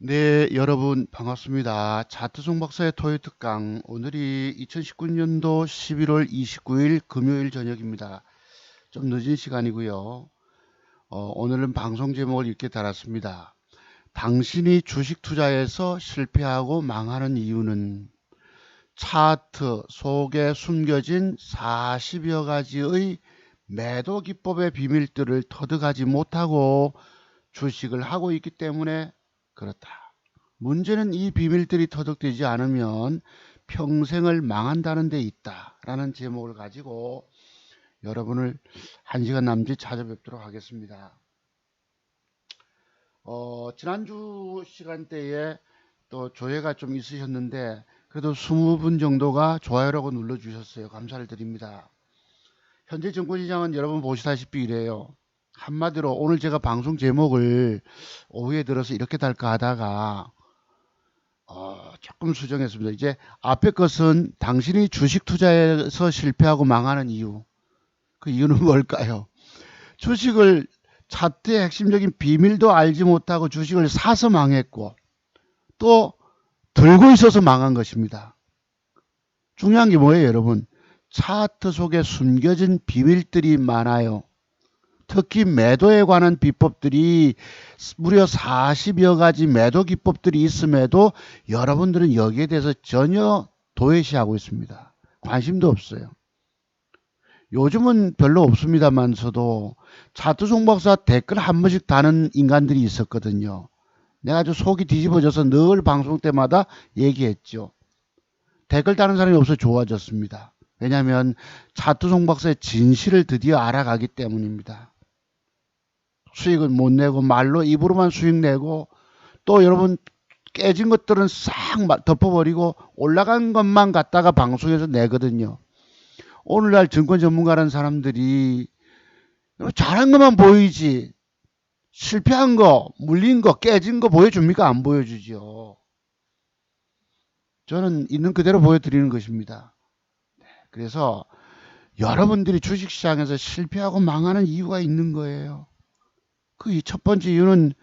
네, 여러분 반갑습니다. 차트송 박사의 토요 특강. 오늘이 2019년도 11월 29일 금요일 저녁입니다. 좀 늦은 시간이고요. 오늘은 방송 제목을 이렇게 달았습니다. 당신이 주식 투자에서 실패하고 망하는 이유는 차트 속에 숨겨진 40여 가지의 매도 기법의 비밀들을 터득하지 못하고 주식을 하고 있기 때문에 그렇다. 문제는 이 비밀들이 터득되지 않으면 평생을 망한다는 데 있다 라는 제목을 가지고 여러분을 1시간 남짓 찾아뵙도록 하겠습니다. 지난주 시간대에 또 조회가 좀 있으셨는데 그래도 20분 정도가 좋아요라고 눌러주셨어요. 감사를 드립니다. 현재 증권시장은 여러분 보시다시피 이래요. 한마디로 오늘 제가 방송 제목을 오후에 들어서 이렇게 달까 하다가 조금 수정했습니다. 이제 앞에 것은 당신이 주식 투자에서 실패하고 망하는 이유. 그 이유는 뭘까요? 주식을 차트의 핵심적인 비밀도 알지 못하고 주식을 사서 망했고 또 들고 있어서 망한 것입니다. 중요한 게 뭐예요, 여러분? 차트 속에 숨겨진 비밀들이 많아요. 특히 매도에 관한 비법들이 무려 40여 가지 매도 기법들이 있음에도 여러분들은 여기에 대해서 전혀 도외시하고 있습니다. 관심도 없어요. 요즘은 별로 없습니다만서도 차트송 박사 댓글 한 번씩 다는 인간들이 있었거든요. 내가 아주 속이 뒤집어져서 늘 방송 때마다 얘기했죠. 댓글 다는 사람이 없어 좋아졌습니다. 왜냐하면 차트송 박사의 진실을 드디어 알아가기 때문입니다. 수익은 못 내고 말로 입으로만 수익 내고 또 여러분 깨진 것들은 싹 덮어버리고 올라간 것만 갖다가 방송에서 내거든요. 오늘날 증권 전문가라는 사람들이 잘한 것만 보이지 실패한 거, 물린 거, 깨진 거 보여줍니까? 안 보여주죠. 저는 있는 그대로 보여드리는 것입니다. 그래서 여러분들이 주식시장에서 실패하고 망하는 이유가 있는 거예요. 그 첫 번째 이유는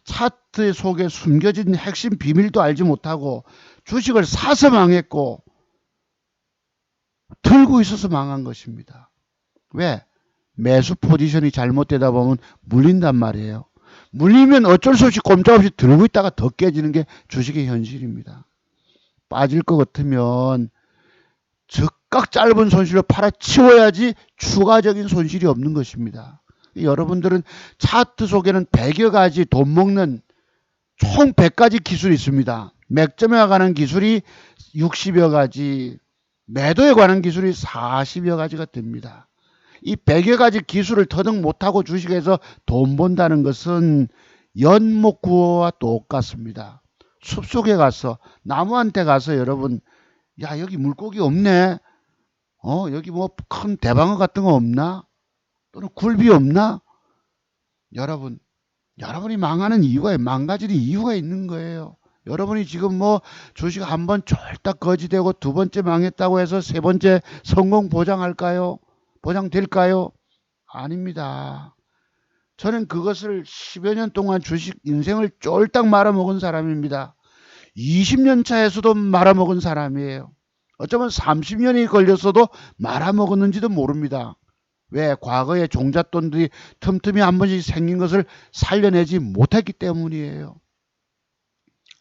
차트 속에 숨겨진 핵심 비밀도 알지 못하고 주식을 사서 망했고 들고 있어서 망한 것입니다. 왜? 매수 포지션이 잘못되다 보면 물린단 말이에요. 물리면 어쩔 수 없이 꼼짝없이 들고 있다가 더 깨지는 게 주식의 현실입니다. 빠질 것 같으면 즉각 짧은 손실로 팔아치워야지 추가적인 손실이 없는 것입니다. 여러분들은 차트 속에는 100여 가지 돈 먹는 총 100가지 기술이 있습니다. 맥점에 관한 기술이 60여 가지, 매도에 관한 기술이 40여 가지가 됩니다. 이 100여 가지 기술을 터득 못하고 주식에서 돈 번다는 것은 연못구어와 똑같습니다. 숲속에 가서 나무한테 가서 여러분 야 여기 물고기 없네. 여기 뭐 큰 대방어 같은 거 없나? 또는 굴비 없나? 여러분이 망하는 이유가 망가지는 이유가 있는 거예요. 여러분이 지금 뭐 주식 한 번 쫄딱 거지되고 두 번째 망했다고 해서 세 번째 성공 보장할까요? 보장될까요? 아닙니다. 저는 그것을 10여 년 동안 주식 인생을 쫄딱 말아먹은 사람입니다. 20년 차에서도 말아먹은 사람이에요. 어쩌면 30년이 걸렸어도 말아먹었는지도 모릅니다. 왜? 과거에 종잣돈들이 틈틈이 한 번씩 생긴 것을 살려내지 못했기 때문이에요.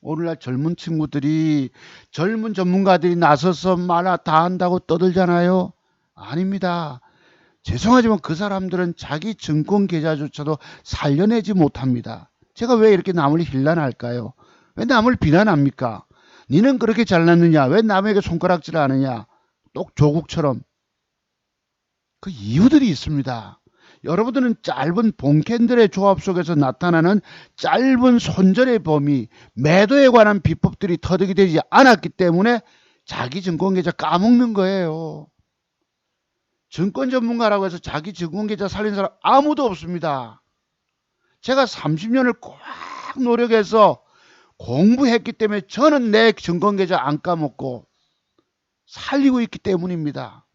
오늘날 젊은 친구들이 젊은 전문가들이 나서서 말아 다 한다고 떠들잖아요. 아닙니다. 죄송하지만 그 사람들은 자기 증권 계좌조차도 살려내지 못합니다. 제가 왜 이렇게 남을 힐난할까요? 왜 남을 비난합니까? 니는 그렇게 잘났느냐? 왜 남에게 손가락질 하느냐? 똑 조국처럼. 그 이유들이 있습니다. 여러분들은 짧은 본캔들의 조합 속에서 나타나는 짧은 손절의 범위, 매도에 관한 비법들이 터득이 되지 않았기 때문에 자기 증권계좌 까먹는 거예요. 증권 전문가라고 해서 자기 증권계좌 살린 사람 아무도 없습니다. 제가 30년을 꽉 노력해서 공부했기 때문에 저는 내 증권계좌 안 까먹고 살리고 있기 때문입니다.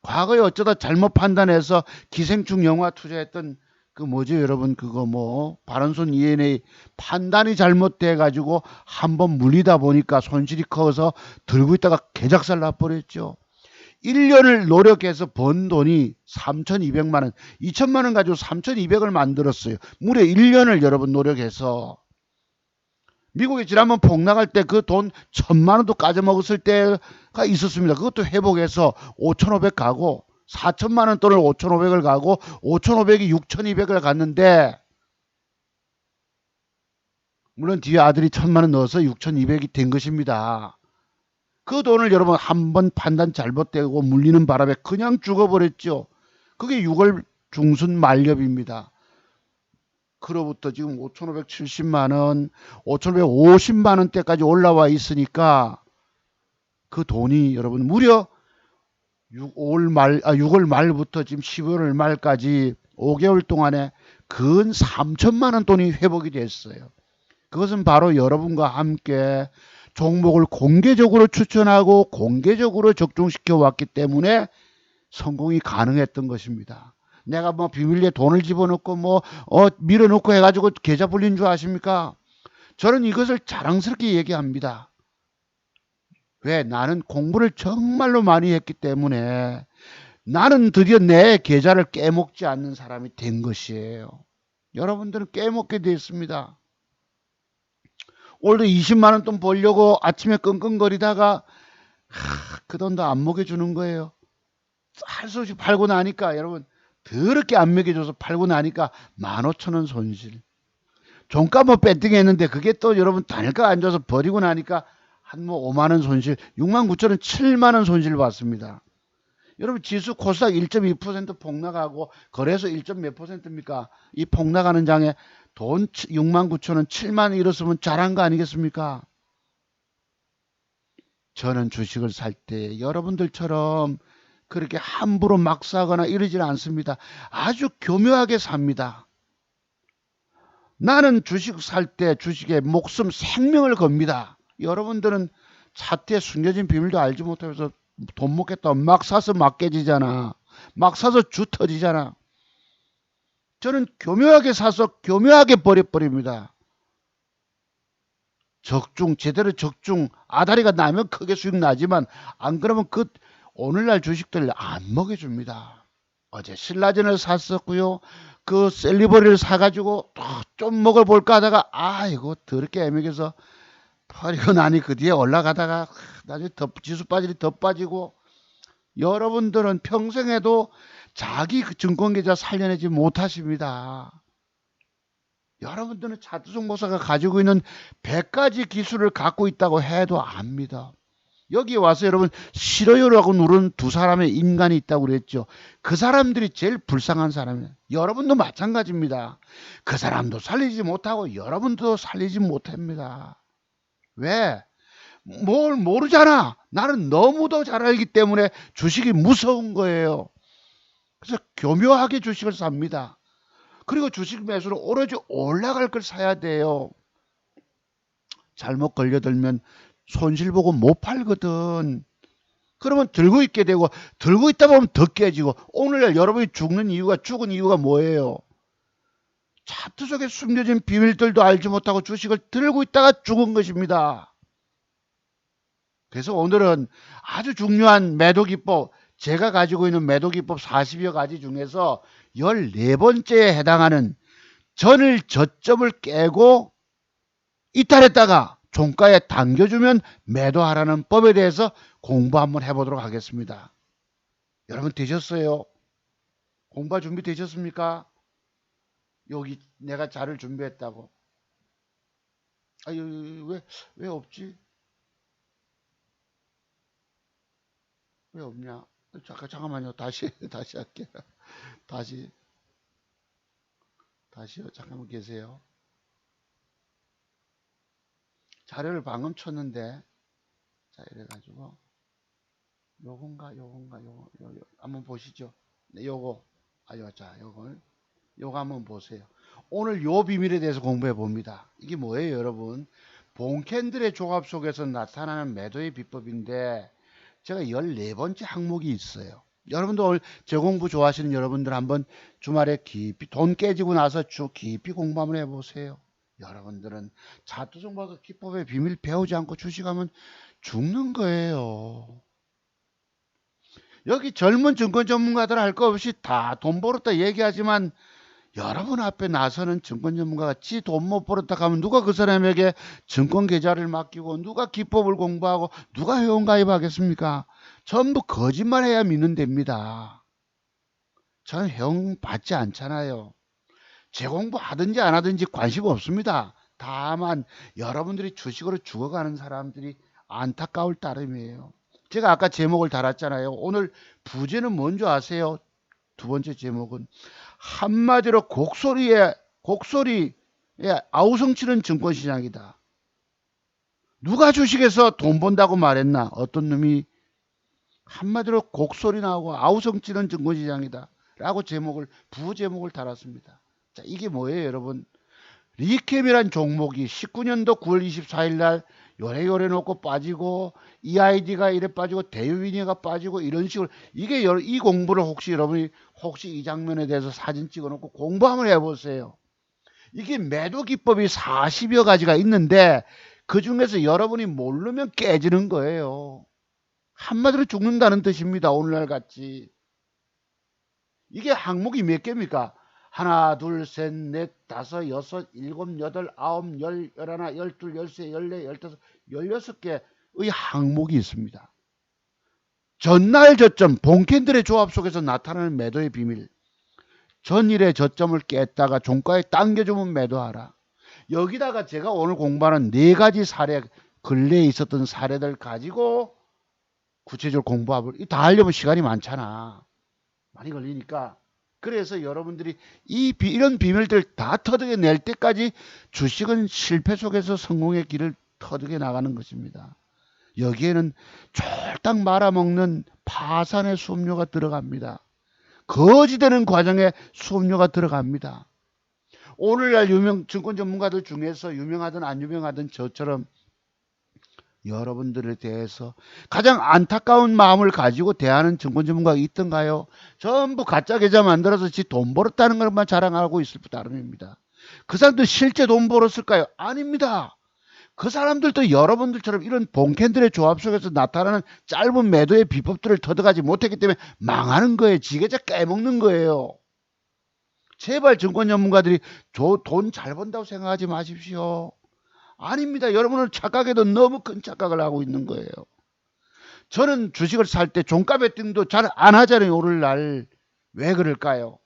과거에 어쩌다 잘못 판단해서 기생충 영화 투자했던 그 뭐죠 여러분, 그거 뭐 발언손 ENA 판단이 잘못돼 가지고 한번 물리다 보니까 손실이 커서 들고 있다가 개작살 나버렸죠. 1년을 노력해서 번 돈이 3,200만 원, 2천만 원 가지고 3,200을 만들었어요. 무려 1년을 여러분 노력해서. 미국에 지난번 폭락할 때 그 돈 1,000만 원도 까져먹었을 때가 있었습니다. 그것도 회복해서 5,500 가고 4천만 원 돈을 5,500을 가고 5,500이 6,200을 갔는데, 물론 뒤에 아들이 1,000만 원 넣어서 6,200이 된 것입니다. 그 돈을 여러분 한번 판단 잘못되고 물리는 바람에 그냥 죽어버렸죠. 그게 6월 중순 말렵입니다. 그로부터 지금 5,570만 원, 5,550만 원대까지 올라와 있으니까 그 돈이 여러분 무려 6월 말부터 지금 12월 말까지 5개월 동안에 근 3천만 원 돈이 회복이 됐어요. 그것은 바로 여러분과 함께 종목을 공개적으로 추천하고 공개적으로 적중시켜 왔기 때문에 성공이 가능했던 것입니다. 내가 뭐 비밀리에 돈을 집어넣고 뭐 밀어넣고 해가지고 계좌 불린 줄 아십니까? 저는 이것을 자랑스럽게 얘기합니다. 왜? 나는 공부를 정말로 많이 했기 때문에 나는 드디어 내 계좌를 깨먹지 않는 사람이 된 것이에요. 여러분들은 깨먹게 됐습니다. 오늘도 20만 원 돈 벌려고 아침에 끙끙거리다가 그 돈도 안 먹여주는 거예요. 할 수 없이 팔고 나니까 여러분 더럽게 안 먹여줘서 팔고 나니까 15,000원 손실. 종가 뭐 배팅이 했는데 그게 또 여러분 단일가 안 줘서 버리고 나니까 한 뭐 5만 원 손실, 69,000원, 7만 원 손실 봤습니다. 여러분 지수 코스닥 1.2% 폭락하고 거래소 1. 몇 %입니까? 이 폭락하는 장에 돈 69,000원, 7만 원 잃었으면 잘한 거 아니겠습니까? 저는 주식을 살 때 여러분들처럼 그렇게 함부로 막 사거나 이러질 않습니다. 아주 교묘하게 삽니다. 나는 주식 살 때 주식에 목숨 생명을 겁니다. 여러분들은 차트에 숨겨진 비밀도 알지 못하면서 돈 먹겠다 막 사서 막 깨지잖아. 막 사서 주 터지잖아. 저는 교묘하게 사서 교묘하게 버려버립니다. 적중, 제대로 적중, 아다리가 나면 크게 수익 나지만 안 그러면 그 오늘날 주식들 안 먹여줍니다. 어제 신라젠을 샀었고요. 그 셀리버리를 사가지고 좀 먹어볼까 하다가 이거 더럽게 애매해서 버리고 나니 그 뒤에 올라가다가 나중에 지수 빠지니 더 빠지고. 여러분들은 평생에도 자기 그 증권계좌 살려내지 못하십니다. 여러분들은 차트종목사가 가지고 있는 100가지 기술을 갖고 있다고 해도 압니다. 여기 와서 여러분 싫어요라고 누른 두 사람의 인간이 있다고 그랬죠. 그 사람들이 제일 불쌍한 사람이에요. 여러분도 마찬가지입니다. 그 사람도 살리지 못하고 여러분도 살리지 못합니다. 왜? 뭘 모르잖아. 나는 너무도 잘 알기 때문에 주식이 무서운 거예요. 그래서 교묘하게 주식을 삽니다. 그리고 주식 매수로 오로지 올라갈 걸 사야 돼요. 잘못 걸려들면 손실 보고 못 팔거든. 그러면 들고 있게 되고 들고 있다 보면 더 깨지고. 오늘날 여러분이 죽는 이유가, 죽은 이유가 뭐예요? 차트 속에 숨겨진 비밀들도 알지 못하고 주식을 들고 있다가 죽은 것입니다. 그래서 오늘은 아주 중요한 매도 기법, 제가 가지고 있는 매도 기법 40여 가지 중에서 14번째에 해당하는 전일 저점을 깨고 이탈했다가 종가에 당겨주면 매도하라는 법에 대해서 공부 한번 해보도록 하겠습니다. 여러분 되셨어요? 공부 준비 되셨습니까? 여기 내가 자료를 준비했다고. 왜 없지? 왜 없냐? 잠깐만요. 다시 할게요. 다시요. 잠깐만 계세요. 자료를 방금 쳤는데, 자, 이래가지고, 요거, 한번 보시죠. 네, 요거 한번 보세요. 오늘 요 비밀에 대해서 공부해 봅니다. 이게 뭐예요, 여러분? 본캔들의 조합 속에서 나타나는 매도의 비법인데, 제가 14번째 항목이 있어요. 여러분들 오늘 재공부 좋아하시는 여러분들 한번 주말에 깊이 돈 깨지고 나서 깊이 공부 한번 해보세요. 여러분들은 자투정보가 기법의 비밀 배우지 않고 주식하면 죽는 거예요. 여기 젊은 증권 전문가들 할 거 없이 다 돈 벌었다 얘기하지만 여러분 앞에 나서는 증권 전문가가 지 돈 못 벌었다 하면 누가 그 사람에게 증권 계좌를 맡기고 누가 기법을 공부하고 누가 회원 가입하겠습니까? 전부 거짓말해야 믿는 됩니다. 저는 회원 받지 않잖아요. 재공부 하든지 안 하든지 관심 없습니다. 다만 여러분들이 주식으로 죽어가는 사람들이 안타까울 따름이에요. 제가 아까 제목을 달았잖아요. 오늘 부제는 뭔지 아세요? 두 번째 제목은 한마디로 곡소리에 아우성치는 증권시장이다. 누가 주식에서 돈 번다고 말했나? 어떤 놈이 한마디로 곡소리 나오고 아우성치는 증권시장이다. 라고 부제목을 달았습니다. 자, 이게 뭐예요, 여러분? 리캠이란 종목이 19년도 9월 24일 날 요래요래 놓고 빠지고 EID가 이래 빠지고 대유빈이가 빠지고 이런 식으로 이게 이 공부를 여러분이 이 장면에 대해서 사진 찍어 놓고 공부 한번 해보세요. 이게 매도 기법이 40여 가지가 있는데 그 중에서 여러분이 모르면 깨지는 거예요. 한마디로 죽는다는 뜻입니다. 오늘날 같이. 이게 항목이 몇 개입니까? 하나, 둘, 셋, 넷, 다섯, 여섯, 일곱, 여덟, 아홉, 열, 열하나, 열둘, 열세, 열네, 열다섯, 16개의 항목이 있습니다. 전날 저점, 본캔들의 조합 속에서 나타나는 매도의 비밀. 전일의 저점을 깼다가 종가에 당겨주면 매도하라. 여기다가 제가 오늘 공부하는 4가지 사례, 근래에 있었던 사례들 가지고 구체적으로 공부하고 다 하려면 시간이 많잖아. 많이 걸리니까. 그래서 여러분들이 이런 비밀들 다 터득해낼 때까지 주식은 실패 속에서 성공의 길을 터득해 나가는 것입니다. 여기에는 쫄딱 말아먹는 파산의 수업료가 들어갑니다. 거지되는 과정에 수업료가 들어갑니다. 오늘날 증권 전문가들 중에서 유명하든 안 유명하든 저처럼 여러분들에 대해서 가장 안타까운 마음을 가지고 대하는 증권 전문가가 있던가요? 전부 가짜 계좌 만들어서 지 돈 벌었다는 것만 자랑하고 있을 따름입니다. 그 사람들 실제 돈 벌었을까요? 아닙니다. 그 사람들도 여러분들처럼 이런 본캔들의 조합 속에서 나타나는 짧은 매도의 비법들을 터득하지 못했기 때문에 망하는 거예요. 지 계좌 깨먹는 거예요. 제발 증권 전문가들이 돈 잘 번다고 생각하지 마십시오. 아닙니다. 여러분은 착각에도 너무 큰 착각을 하고 있는 거예요. 저는 주식을 살 때 종가 베팅도 잘 안 하잖아요. 오늘날. 왜 그럴까요?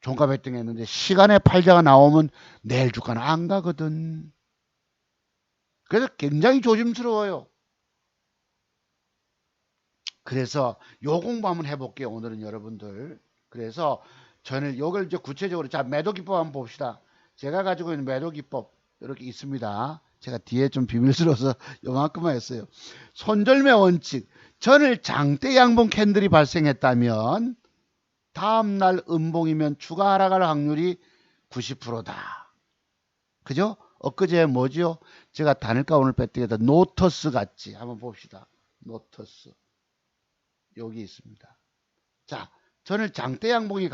종가 베팅 했는데 시간에 팔자가 나오면 내일 주가는 안 가거든. 그래서 굉장히 조심스러워요. 그래서 요 공부 한번 해볼게요. 오늘은 여러분들. 그래서 저는 요걸 이제 구체적으로 자 매도 기법 한번 봅시다. 제가 가지고 있는 매도 기법 이렇게 있습니다. 제가 뒤에 좀 비밀스러워서 요만큼만 했어요. 손절매 원칙. 전일 장대 양봉 캔들이 발생했다면 다음날 음봉이면 주가 하락할 확률이 90%다. 그죠? 엊그제 뭐죠? 제가 단일가 오늘 배팅에다 노터스 같지. 한번 봅시다. 노터스. 여기 있습니다. 자, 전일 장대 양봉이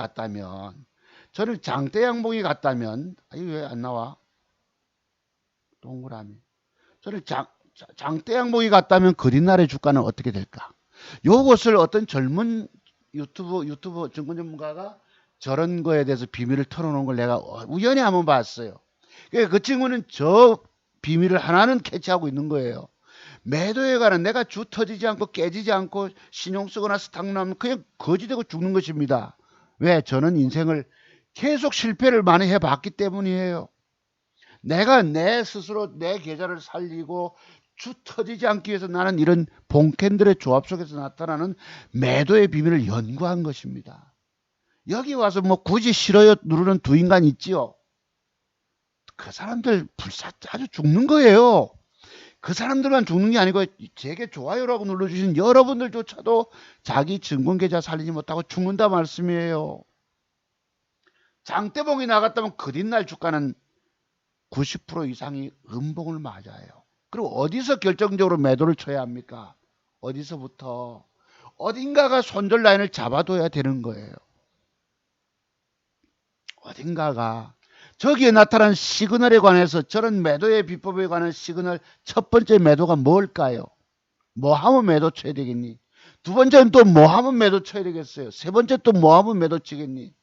갔다면 이거 왜 안 나와? 동그라미. 저는 장대 양봉이 갔다면 그린날의 주가는 어떻게 될까? 요것을 어떤 젊은 유튜브 증권 전문가가 저런 거에 대해서 비밀을 털어놓은 걸 내가 우연히 한번 봤어요. 그 친구는 저 비밀을 하나는 캐치하고 있는 거예요. 매도에 관한 내가 주 터지지 않고 깨지지 않고 신용 쓰거나 스탁 나면 그냥 거지되고 죽는 것입니다. 왜? 저는 인생을 계속 실패를 많이 해봤기 때문이에요. 내가 내 스스로 내 계좌를 살리고 주 터지지 않기 위해서 나는 이런 본캔들의 조합 속에서 나타나는 매도의 비밀을 연구한 것입니다. 여기 와서 뭐 굳이 싫어요 누르는 두 인간 있지요. 그 사람들 아주 죽는 거예요. 그 사람들만 죽는 게 아니고 제게 좋아요라고 눌러주신 여러분들조차도 자기 증권계좌 살리지 못하고 죽는다 말씀이에요. 장대봉이 나갔다면 그린날 주가는 90% 이상이 음봉을 맞아요. 그리고 어디서 결정적으로 매도를 쳐야 합니까? 어디서부터? 어딘가가 손절 라인을 잡아둬야 되는 거예요. 어딘가가. 저기에 나타난 시그널에 관해서 저런 매도의 비법에 관한 시그널 첫 번째 매도가 뭘까요? 뭐 하면 매도 쳐야 되겠니? 두 번째는 또 뭐 하면 매도 쳐야 되겠어요? 세 번째 또 뭐 하면 매도 치겠니?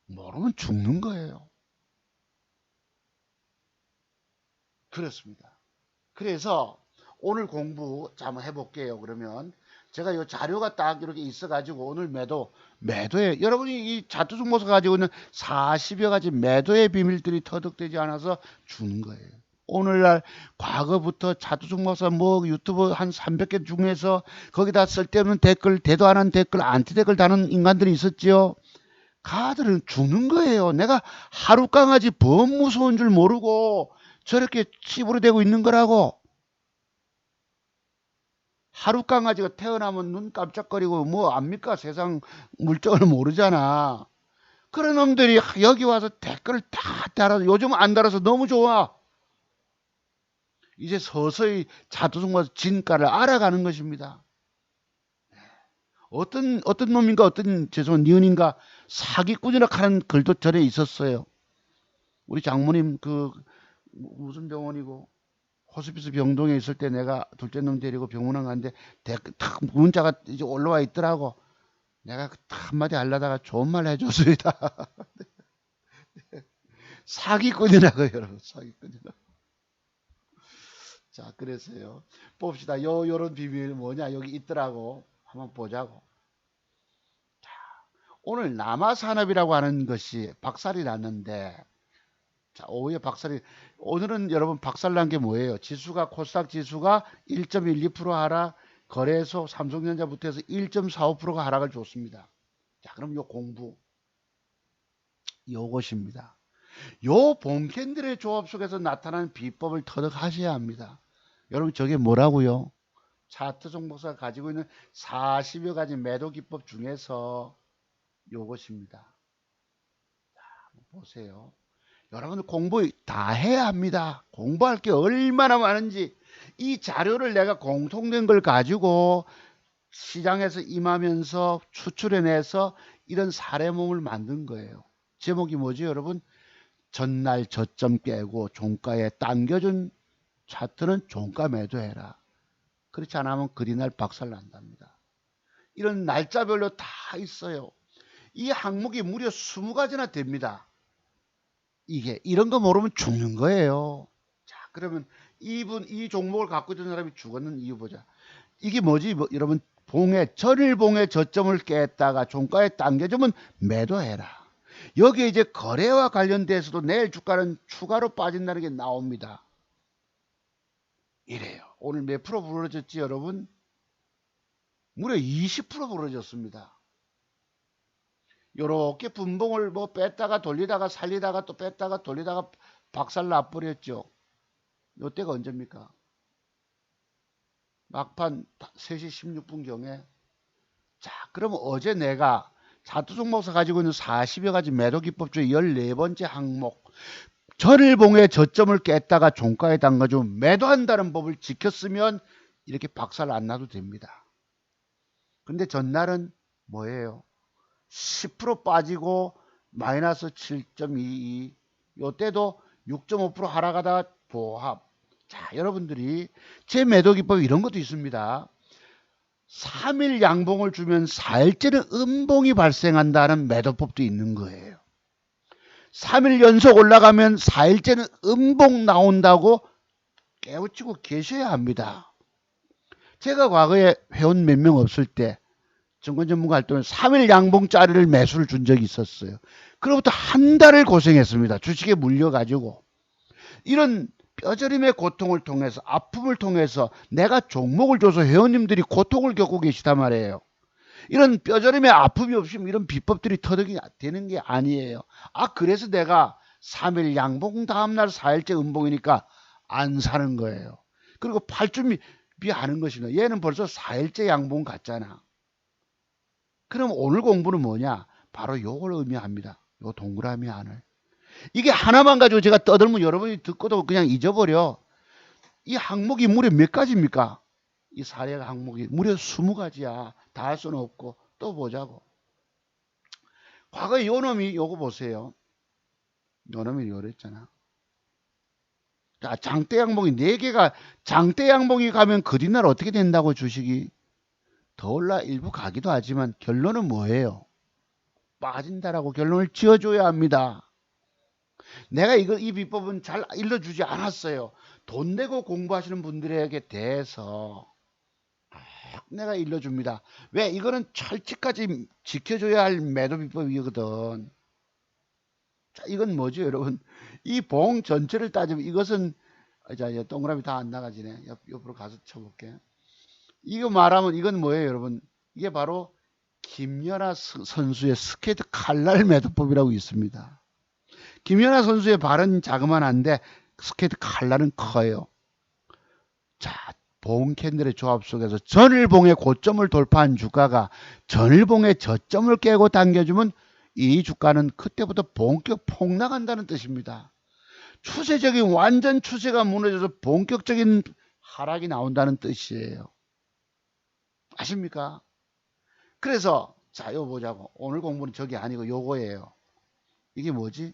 모르면 죽는 거예요. 그렇습니다. 그래서 오늘 공부 한번 해볼게요. 그러면 제가 이 자료가 딱 이렇게 있어가지고 오늘 매도에 여러분이 이 자투승모서 가지고 있는 40여 가지 매도의 비밀들이 터득되지 않아서 주는 거예요. 오늘날 과거부터 자투승모서 뭐 유튜브 한 300개 중에서 거기다 쓸데없는 댓글, 대도 안 한 댓글, 안티 댓글 다는 인간들이 있었지요. 가들은 주는 거예요. 내가 하루 강아지 범 무서운 줄 모르고 저렇게 칩으로 되고 있는 거라고. 하루 강아지가 태어나면 눈 깜짝거리고 뭐 압니까? 세상 물정을 모르잖아. 그런 놈들이 여기 와서 댓글을 다 달아서 요즘 안 달아서 너무 좋아. 이제 서서히 자투승모서 진가를 알아가는 것입니다. 어떤 놈인가 어떤 죄송한 니은인가 사기꾼이라 하는 글도 전에 있었어요. 우리 장모님 그 무슨 병원이고 호스피스 병동에 있을 때 내가 둘째 놈 데리고 병원에 갔는데 탁 문자가 이제 올라와 있더라고. 내가 한마디 하려다가 좋은 말 해줬습니다. 사기꾼이라고요, 여러분. 사기꾼이라고. 자, 그래서요. 봅시다. 요런 비밀 뭐냐? 여기 있더라고. 한번 보자고. 자, 오늘 남아산업이라고 하는 것이 박살이 났는데, 자, 오후에 박살이, 오늘은 여러분 박살난 게 뭐예요? 지수가, 코스닥 지수가 1.12% 하락, 거래소 삼성전자부터 해서 1.45%가 하락을 줬습니다. 자, 그럼 요 공부, 요것입니다. 요 봄캔들의 조합 속에서 나타나는 비법을 터득하셔야 합니다. 여러분, 저게 뭐라고요? 차트 종목사가 가지고 있는 40여 가지 매도 기법 중에서 요것입니다. 자, 보세요. 여러분 공부 다 해야 합니다. 공부할 게 얼마나 많은지 이 자료를 내가 공통된 걸 가지고 시장에서 임하면서 추출해내서 이런 사례몽을 만든 거예요. 제목이 뭐지 여러분? 전날 저점 깨고 종가에 당겨준 차트는 종가 매도해라. 그렇지 않으면 그리날 박살 난답니다. 이런 날짜별로 다 있어요. 이 항목이 무려 20가지나 됩니다. 이게 이런 거 모르면 죽는 거예요. 자, 그러면 이 종목을 갖고 있던 사람이 죽었는 이유 보자. 이게 뭐지? 여러분 전일봉의 저점을 깼다가 종가에 당겨주면 매도해라. 여기에 이제 거래와 관련돼서도 내일 주가는 추가로 빠진다는 게 나옵니다. 이래요. 오늘 몇 프로 부러졌지 여러분? 무려 20% 부러졌습니다. 요렇게 분봉을 뭐 뺐다가 돌리다가 살리다가 또 뺐다가 돌리다가 박살 나버렸죠. 요때가 언제입니까? 막판 3시 16분경에. 자, 그러면 어제 내가 자투종목사 가지고 있는 40여 가지 매도 기법 중에 14번째 항목 전일봉의 저점을 깼다가 종가에 담가주면 매도한다는 법을 지켰으면 이렇게 박살 안 나도 됩니다. 근데 전날은 뭐예요? 10% 빠지고 마이너스 7.22 요때도 6.5% 하락하다가 보합. 자, 여러분들이 제 매도 기법 이런 것도 있습니다. 3일 양봉을 주면 4일째는 음봉이 발생한다는 매도법도 있는 거예요. 3일 연속 올라가면 4일째는 음봉 나온다고 깨우치고 계셔야 합니다. 제가 과거에 회원 몇 명 없을 때 증권 전문가 활동을 3일 양봉짜리를 매수를 준 적이 있었어요. 그로부터 한 달을 고생했습니다. 주식에 물려가지고. 이런 뼈저림의 고통을 통해서 아픔을 통해서 내가 종목을 줘서 회원님들이 고통을 겪고 계시단 말이에요. 이런 뼈저림의 아픔이 없으면 이런 비법들이 터득이 되는 게 아니에요. 아, 그래서 내가 3일 양봉 다음날 4일째 음봉이니까 안 사는 거예요. 그리고 팔준비 하는 것입니다. 얘는 벌써 4일째 양봉 갔잖아. 그럼 오늘 공부는 뭐냐? 바로 요걸 의미합니다. 요 동그라미 안을. 이게 하나만 가지고 제가 떠들면 여러분이 듣고도 그냥 잊어버려. 이 항목이 무려 몇 가지입니까? 이 사례 항목이 무려 20가지야. 다 할 수는 없고. 또 보자고. 과거에 요놈이 요거 보세요. 요놈이 요랬잖아. 자, 장대 양봉이 4개가, 장대 양봉이 가면 그 뒷날 어떻게 된다고 주식이? 더 올라 일부 가기도 하지만 결론은 뭐예요? 빠진다라고 결론을 지어줘야 합니다. 내가 이 비법은 잘 일러주지 않았어요. 돈 내고 공부하시는 분들에게 대해서 내가 일러줍니다. 왜? 이거는 철칙까지 지켜줘야 할 매도 비법이거든. 자, 이건 뭐죠, 여러분? 이 봉 전체를 따지면 이것은, 자, 동그라미 다 안 나가지네. 옆으로 가서 쳐볼게. 이거 말하면 이건 뭐예요, 여러분? 이게 바로 김연아 선수의 스케이트 칼날 매도법이라고 있습니다. 김연아 선수의 발은 자그만한데 스케이트 칼날은 커요. 자, 봉 캔들의 조합 속에서 전일봉의 고점을 돌파한 주가가 전일봉의 저점을 깨고 당겨주면 이 주가는 그때부터 본격 폭락한다는 뜻입니다. 추세적인 완전 추세가 무너져서 본격적인 하락이 나온다는 뜻이에요. 아십니까? 그래서 자, 이거 보자고. 오늘 공부는 저게 아니고 요거예요. 이게 뭐지?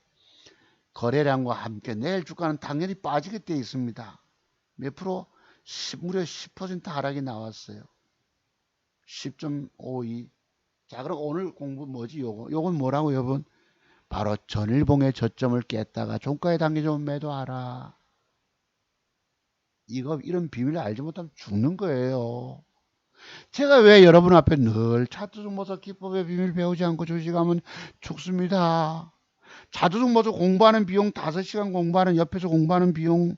거래량과 함께 내일 주가는 당연히 빠지게 돼 있습니다. 몇 프로? 무려 10% 하락이 나왔어요. 10.52. 자, 그럼 오늘 공부 뭐지? 요건 뭐라고 여러분? 바로 전일봉의 저점을 깼다가 종가에 당겨주면 매도하라. 이런 비밀을 알지 못하면 죽는 거예요. 제가 왜 여러분 앞에 늘 차트중모서 기법의 비밀 배우지 않고 주식하면 죽습니다. 차트중모서 공부하는 비용 5시간 공부하는 옆에서 공부하는 비용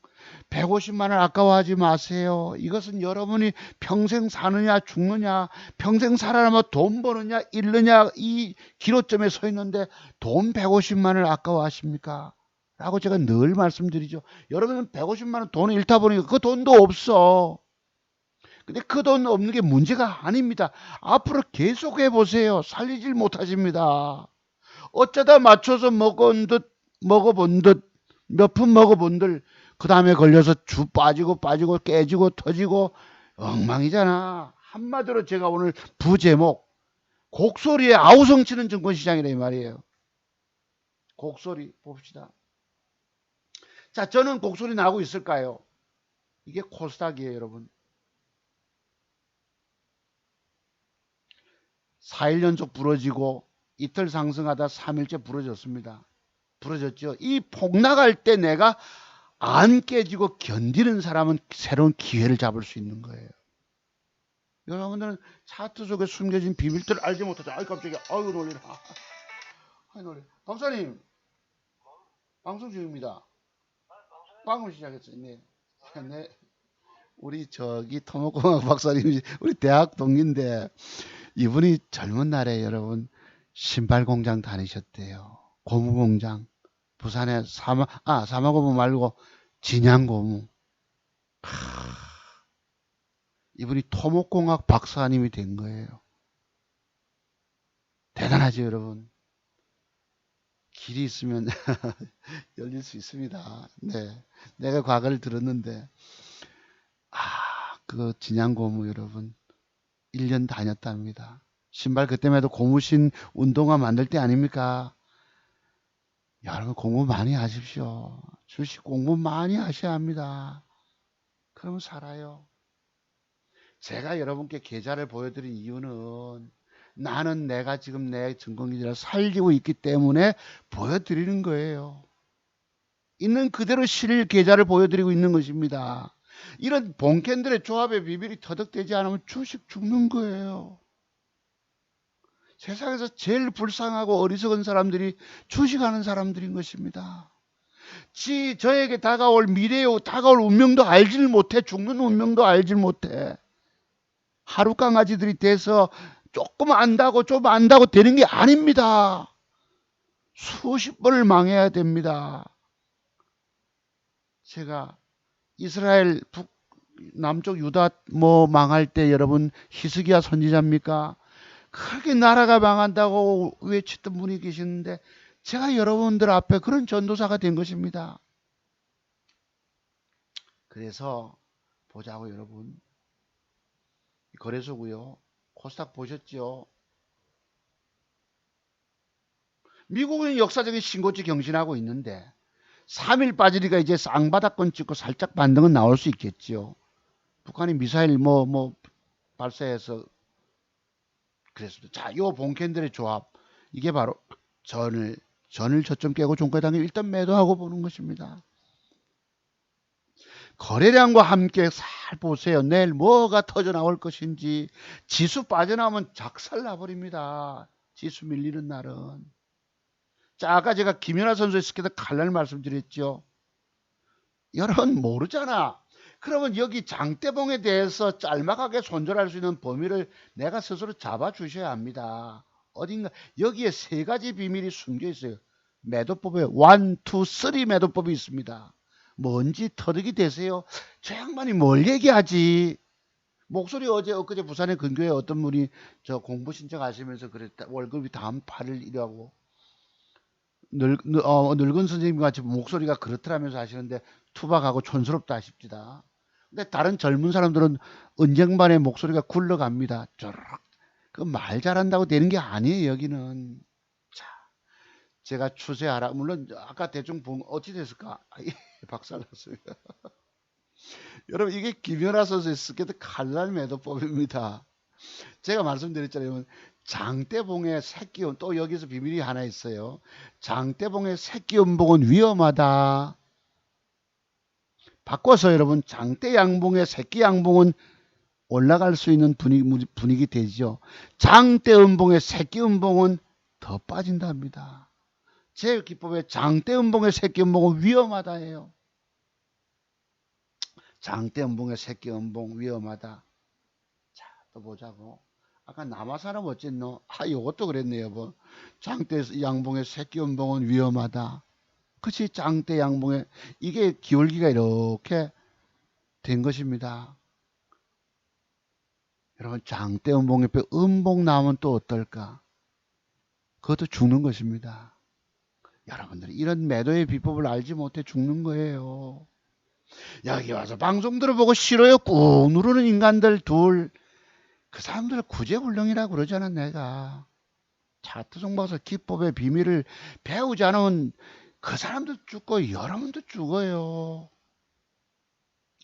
150만 원 아까워하지 마세요. 이것은 여러분이 평생 사느냐 죽느냐, 평생 살아남아 돈 버느냐 잃느냐 이 기로점에 서 있는데 돈 150만 원을 아까워하십니까? 라고 제가 늘 말씀드리죠. 여러분은 150만 원 돈을 잃다 보니까 그 돈도 없어. 근데 그 돈 없는 게 문제가 아닙니다. 앞으로 계속 해보세요. 살리질 못하십니다. 어쩌다 맞춰서 먹은 듯 먹어본 듯 몇 푼 먹어본들 그 다음에 걸려서 주 빠지고 깨지고 터지고 엉망이잖아. 한마디로 제가 오늘 부제목 곡소리에 아우성치는 증권시장이라 이 말이에요. 곡소리 봅시다. 자, 저는 곡소리 나고 있을까요? 이게 코스닥이에요, 여러분. 4일 연속 부러지고 이틀 상승하다 3일째 부러졌습니다. 부러졌죠. 이 폭락할 때 내가 안 깨지고 견디는 사람은 새로운 기회를 잡을 수 있는 거예요. 여러분들은 차트 속에 숨겨진 비밀들을 알지 못하죠. 아이 깜짝이야. 아이고 놀래라. 아이 놀래. 박사님 방송 중입니다. 방금 시작했어요. 네. 네. 우리 저기 토목공학 박사님이 우리 대학 동기인데 이분이 젊은 날에 여러분 신발 공장 다니셨대요. 고무 공장. 부산에 사마고무 말고 진양고무. 이분이 토목공학 박사님이 된 거예요. 대단하죠, 여러분. 길이 있으면 열릴 수 있습니다. 네. 내가 과거를 들었는데, 그 진양고무 여러분, 1년 다녔답니다. 신발 그때만 해도 고무신 운동화 만들 때 아닙니까? 여러분 공부 많이 하십시오. 주식 공부 많이 하셔야 합니다. 그러면 살아요. 제가 여러분께 계좌를 보여드린 이유는 나는 내가 지금 내 증권기자를 살리고 있기 때문에 보여드리는 거예요. 있는 그대로 실 계좌를 보여드리고 있는 것입니다. 이런 본캔들의 조합의 비밀이 터득되지 않으면 주식 죽는 거예요. 세상에서 제일 불쌍하고 어리석은 사람들이 주식하는 사람들인 것입니다. 저에게 다가올 미래요, 다가올 운명도 알질 못해. 죽는 운명도 알질 못해. 하루 강아지들이 돼서 조금 안다고 좀 안다고 되는 게 아닙니다. 수십 번을 망해야 됩니다. 제가 이스라엘 남쪽 유다 망할 때 여러분 히스기야 선지자입니까? 그렇게 나라가 망한다고 외쳤던 분이 계시는데 제가 여러분들 앞에 그런 전도사가 된 것입니다. 그래서 보자고 여러분. 거래소고요. 코스닥 보셨죠? 미국은 역사적인 신고치 경신하고 있는데 3일 빠지니까 이제 쌍바닥권 찍고 살짝 반등은 나올 수 있겠죠. 북한이 미사일 발사해서 그랬습니다. 자, 요 본캔들의 조합 이게 바로 전을 저점 깨고 종가 당겨 일단 매도하고 보는 것입니다. 거래량과 함께 살 보세요. 내일 뭐가 터져 나올 것인지. 지수 빠져나오면 작살 나버립니다. 지수 밀리는 날은. 자, 아까 제가 김연아 선수의 스케이트 칼날 말씀드렸죠. 여러분 모르잖아. 그러면 여기 장대봉에 대해서 짤막하게 손절할 수 있는 범위를 내가 스스로 잡아주셔야 합니다. 어딘가 여기에 세 가지 비밀이 숨겨 있어요. 매도법에 1, 2, 3 매도법이 있습니다. 뭔지 터득이 되세요? 저 양반이 뭘 얘기하지? 목소리 어제 엊그제 부산의 근교에 어떤 분이 저 공부 신청하시면서 그랬다. 월급이 다음 8일이라고. 늙은 선생님 같이 목소리가 그렇더라면서 하시는데 투박하고 촌스럽다 하십니다. 근데 다른 젊은 사람들은 은쟁반의 목소리가 굴러갑니다. 쪼르륵. 그 말 잘한다고 되는 게 아니에요, 여기는. 자, 제가 추세하라. 물론 아까 대충 본 어찌 됐을까? 박살났어요. 여러분 이게 김연아 선수의 스케이트 칼날 매도법입니다. 제가 말씀드렸잖아요. 장대봉의 새끼운 또 여기서 비밀이 하나 있어요. 장대봉의 새끼운봉은 위험하다. 바꿔서 여러분 장대양봉의 새끼양봉은 올라갈 수 있는 분위기 되죠. 장대음봉의 새끼음봉은 더 빠진답니다. 제 기법에 장대음봉의 새끼음봉은 위험하다 해요. 장대음봉의 새끼음봉 위험하다. 자, 또 보자고. 아까 남아사람 어쨌노? 요것도 그랬네요. 뭐. 장대 양봉의 새끼 음봉은 위험하다. 그치, 장대 양봉의 이게 기울기가 이렇게 된 것입니다. 여러분, 장대 음봉 옆에 음봉 나오면 또 어떨까? 그것도 죽는 것입니다. 여러분들이 이런 매도의 비법을 알지 못해 죽는 거예요. 여기 와서 방송 들어보고 싫어요 꾹 누르는 인간들 둘. 그 사람들 구제불능이라고 그러잖아 내가. 차트 종목에서 기법의 비밀을 배우지 않으면 그 사람도 죽고 여러분도 죽어요.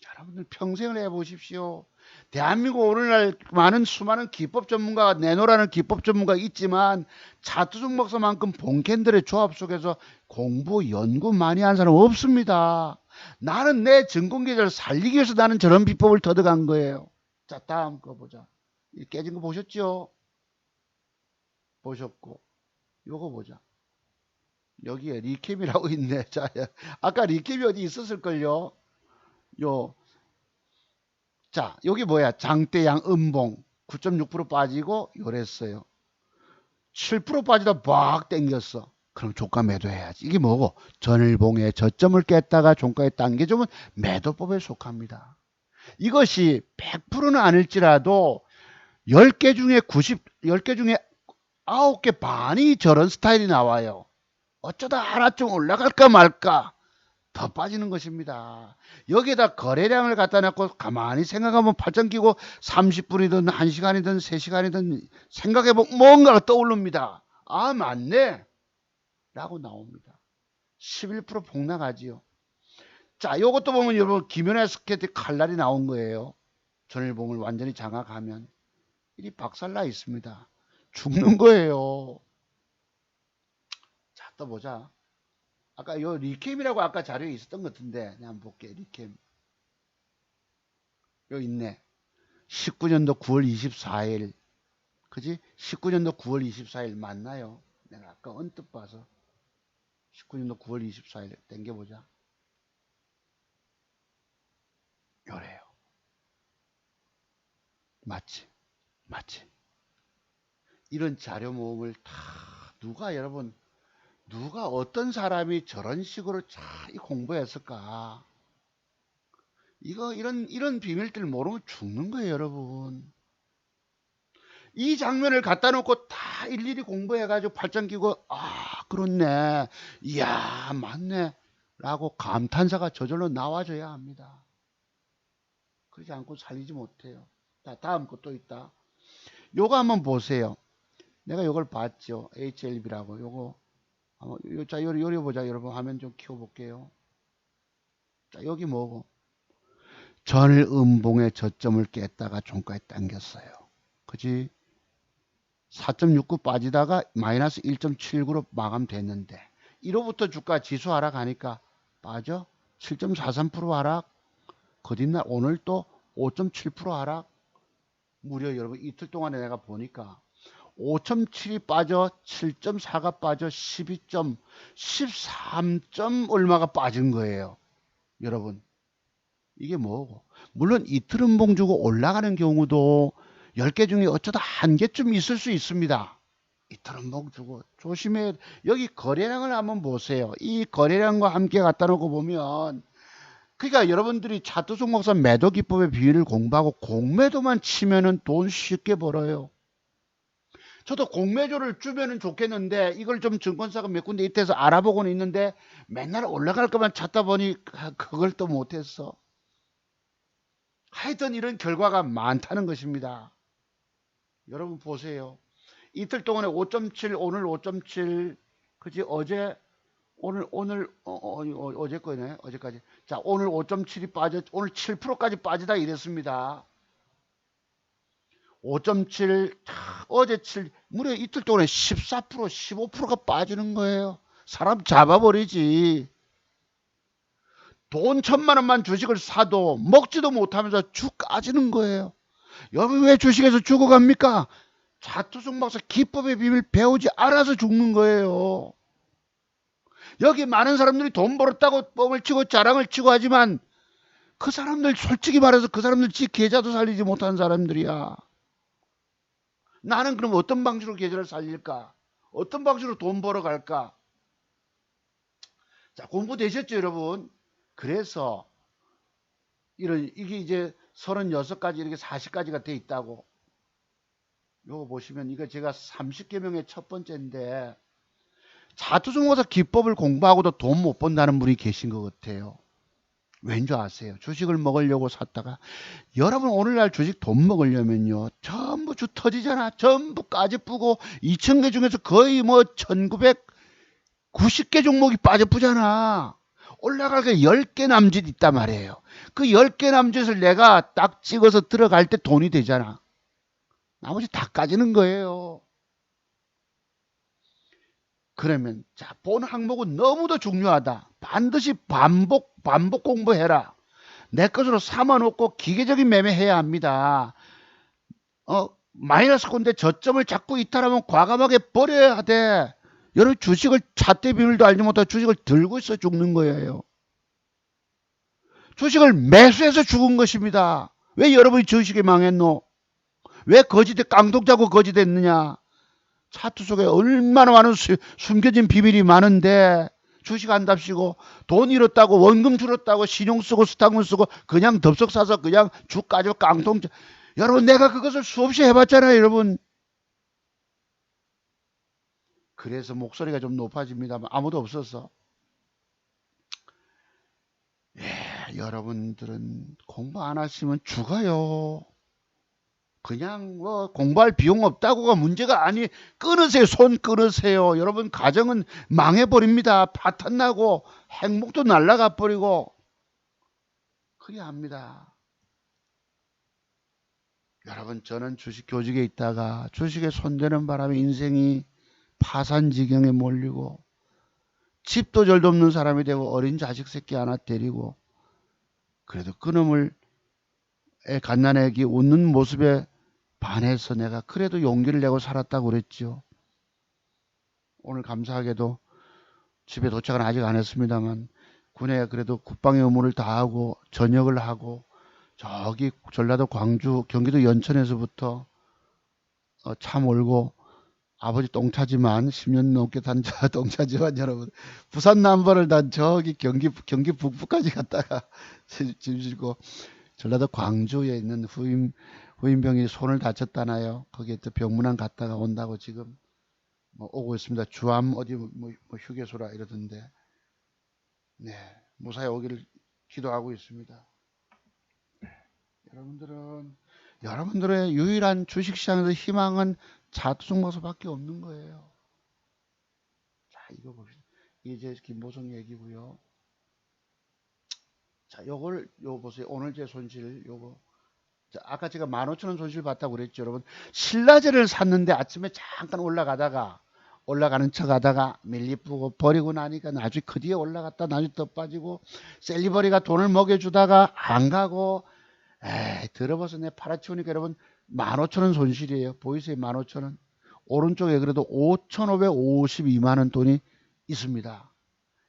여러분들 평생을 해보십시오. 대한민국 오늘날 많은 수많은 기법 전문가가 내놓으라는 기법 전문가가 있지만 차트 종목서만큼 본캔들의 조합 속에서 공부 연구 많이 한 사람 없습니다. 나는 내 전공 계좌를 살리기 위해서 나는 저런 비법을 터득한 거예요. 자, 다음 거 보자. 깨진 거 보셨죠? 보셨고 요거 보자. 여기에 리캡이라고 있네. 자, 아까 리캡이 어디 있었을걸요? 자, 여기 뭐야? 장대양 음봉 9.6% 빠지고 요랬어요. 7% 빠지다 막 땡겼어. 그럼 종가 매도해야지. 이게 뭐고? 전일봉의 저점을 깼다가 종가에 당겨주면 매도법에 속합니다. 이것이 100%는 아닐지라도 10개 중에 10개 중에 9개 반이 저런 스타일이 나와요. 어쩌다 하나쯤 올라갈까 말까 더 빠지는 것입니다. 여기에다 거래량을 갖다 놓고 가만히 생각하면 팔짱 끼고 30분이든 1시간이든 3시간이든 생각해보면 뭔가가 떠오릅니다. 아 맞네 라고 나옵니다. 11% 폭락하지요. 자, 요것도 보면 여러분 김연아 스케이트 칼날이 나온 거예요. 전일봉을 완전히 장악하면 일이 박살나 있습니다. 죽는 거예요. 자, 또 보자. 아까 요 리캠이라고 아까 자료에 있었던 것 같은데 내가 한번 볼게. 리캠 요 있네. 19년도 9월 24일 그지? 19년도 9월 24일 맞나요? 내가 아까 언뜻 봐서 19년도 9월 24일 땡겨보자. 요래요. 맞지? 맞지? 이런 자료 모음을 다 누가 여러분 누가 어떤 사람이 저런 식으로 잘 공부했을까? 이거 이런 비밀들 모르면 죽는 거예요, 여러분. 이 장면을 갖다 놓고 다 일일이 공부해가지고 팔짱 끼고 그렇네, 이야 맞네 라고 감탄사가 저절로 나와줘야 합니다. 그러지 않고 살리지 못해요. 자, 다음 것도 있다. 요거 한번 보세요. 내가 요걸 봤죠. HLB라고. 요거 자, 요리 보자. 여러분 화면 좀 키워볼게요. 자, 여기 뭐고? 전일 음봉의 저점을 깼다가 종가에 당겼어요. 그지? 4.69 빠지다가 마이너스 1.79로 마감됐는데 1호부터 주가 지수 하락하니까 빠져 7.43% 하락. 거짓날 오늘 또 5.7% 하락. 무려 여러분 이틀 동안에 내가 보니까 5.7이 빠져 7.4가 빠져 12점 13점 얼마가 빠진 거예요. 여러분 이게 뭐고? 물론 이틀 음봉 주고 올라가는 경우도 10개 중에 어쩌다 한 개쯤 있을 수 있습니다. 이틀 음봉 주고 조심해. 여기 거래량을 한번 보세요. 이 거래량과 함께 갖다 놓고 보면 그러니까 여러분들이 차트 종목선 매도 기법의 비율을 공부하고 공매도만 치면은 돈 쉽게 벌어요. 저도 공매도를 주면은 좋겠는데 이걸 좀 증권사가 몇 군데 이때서 알아보고는 있는데 맨날 올라갈 것만 찾다 보니 그걸 또 못했어. 하여튼 이런 결과가 많다는 것입니다. 여러분 보세요. 이틀 동안에 5.7 오늘 5.7 그지 어제 어제 거네 어제까지. 자 오늘 5.7이 빠져 오늘 7%까지 빠지다 이랬습니다. 5.7 어제 7 무려 이틀 동안에 14% 15%가 빠지는 거예요. 사람 잡아버리지. 돈 1,000만 원만 주식을 사도 먹지도 못하면서 쭉 까지는 거예요. 여러분 왜 주식에서 죽어갑니까? 차트송 박사 기법의 비밀 배우지 않아서 죽는 거예요. 여기 많은 사람들이 돈 벌었다고 뻥을 치고 자랑을 치고 하지만 그 사람들 솔직히 말해서 그 사람들 지 계좌도 살리지 못한 사람들이야. 나는 그럼 어떤 방식으로 계좌를 살릴까? 어떤 방식으로 돈 벌어갈까? 자, 공부되셨죠 여러분? 그래서 이게 이제 36가지 이렇게 40가지가 돼 있다고. 요거 보시면 이거 제가 30개명의 첫 번째인데 차트종목에서 기법을 공부하고도 돈 못 번다는 분이 계신 것 같아요. 왠지 아세요? 주식을 먹으려고 샀다가 여러분 오늘날 주식 돈 먹으려면요 전부 주 터지잖아. 전부 까지뿌고 2,000개 중에서 거의 뭐 1,990개 종목이 빠져쁘잖아. 올라갈 게 10개 남짓 있단 말이에요. 그 10개 남짓을 내가 딱 찍어서 들어갈 때 돈이 되잖아. 나머지 다 까지는 거예요. 그러면 자, 본 항목은 너무도 중요하다. 반드시 반복 공부해라. 내 것으로 삼아놓고 기계적인 매매해야 합니다. 마이너스 건데 저점을 자꾸 이탈하면 과감하게 버려야 돼. 여러분 주식을 잣대 비밀도 알지 못하고 주식을 들고 있어 죽는 거예요. 주식을 매수해서 죽은 것입니다. 왜 여러분이 주식이 망했노? 왜 거지돼 깡통자고 거지됐느냐? 차트 속에 얼마나 많은 숨겨진 비밀이 많은데 주식한답시고 돈 잃었다고 원금 줄었다고 신용 쓰고 스탁문 쓰고 그냥 덥석 사서 그냥 죽 가지고 깡통. 여러분 내가 그것을 수없이 해봤잖아요 여러분. 그래서 목소리가 좀 높아집니다만 아무도 없어서. 여러분들은 공부 안 하시면 죽어요. 그냥 뭐 공부할 비용 없다고가 문제가 아니. 끊으세요. 손 끊으세요. 여러분 가정은 망해버립니다. 파탄나고 행복도 날라가 버리고 그래야 합니다. 여러분 저는 주식 교직에 있다가 주식에 손대는 바람에 인생이 파산지경에 몰리고 집도 절도 없는 사람이 되고 어린 자식 새끼 하나 데리고 그래도 그놈을 갓난애기 웃는 모습에 반해서 내가 그래도 용기를 내고 살았다고 그랬죠. 오늘 감사하게도 집에 도착은 아직 안 했습니다만 군에 그래도 국방의 의무를 다하고 전역을 하고 저기 전라도 광주 경기도 연천에서부터 차 몰고 아버지 똥차지만 10년 넘게 단 똥차지만 여러분 부산 남발을 단 저기 경기 북부까지 갔다가 짐 싣고 전라도 광주에 있는 후임병이 손을 다쳤다나요. 거기에 또 병문안 갔다가 온다고 지금 뭐 오고 있습니다. 주암 어디 뭐 휴게소라 이러던데. 네, 무사히 오기를 기도하고 있습니다. 여러분들은 여러분들의 유일한 주식시장에서 희망은 자투정박사밖에 없는 거예요. 자, 이거 봅시다. 이제 김보성 얘기고요. 자, 요거 보세요. 오늘 제 손실, 요거. 자, 아까 제가 15,000원 손실 봤다고 그랬죠, 여러분. 신라제를 샀는데 아침에 잠깐 올라가는 척 하다가 밀리쁘고 버리고 나니까 나중에 그 뒤에 올라갔다 나중에 더 빠지고 셀리버리가 돈을 먹여주다가 안 가고 에이, 들어봐서 내 팔아치우니까 여러분 15,000원 손실이에요. 보이세요? 15,000원. 오른쪽에 그래도 5,552만 원 돈이 있습니다.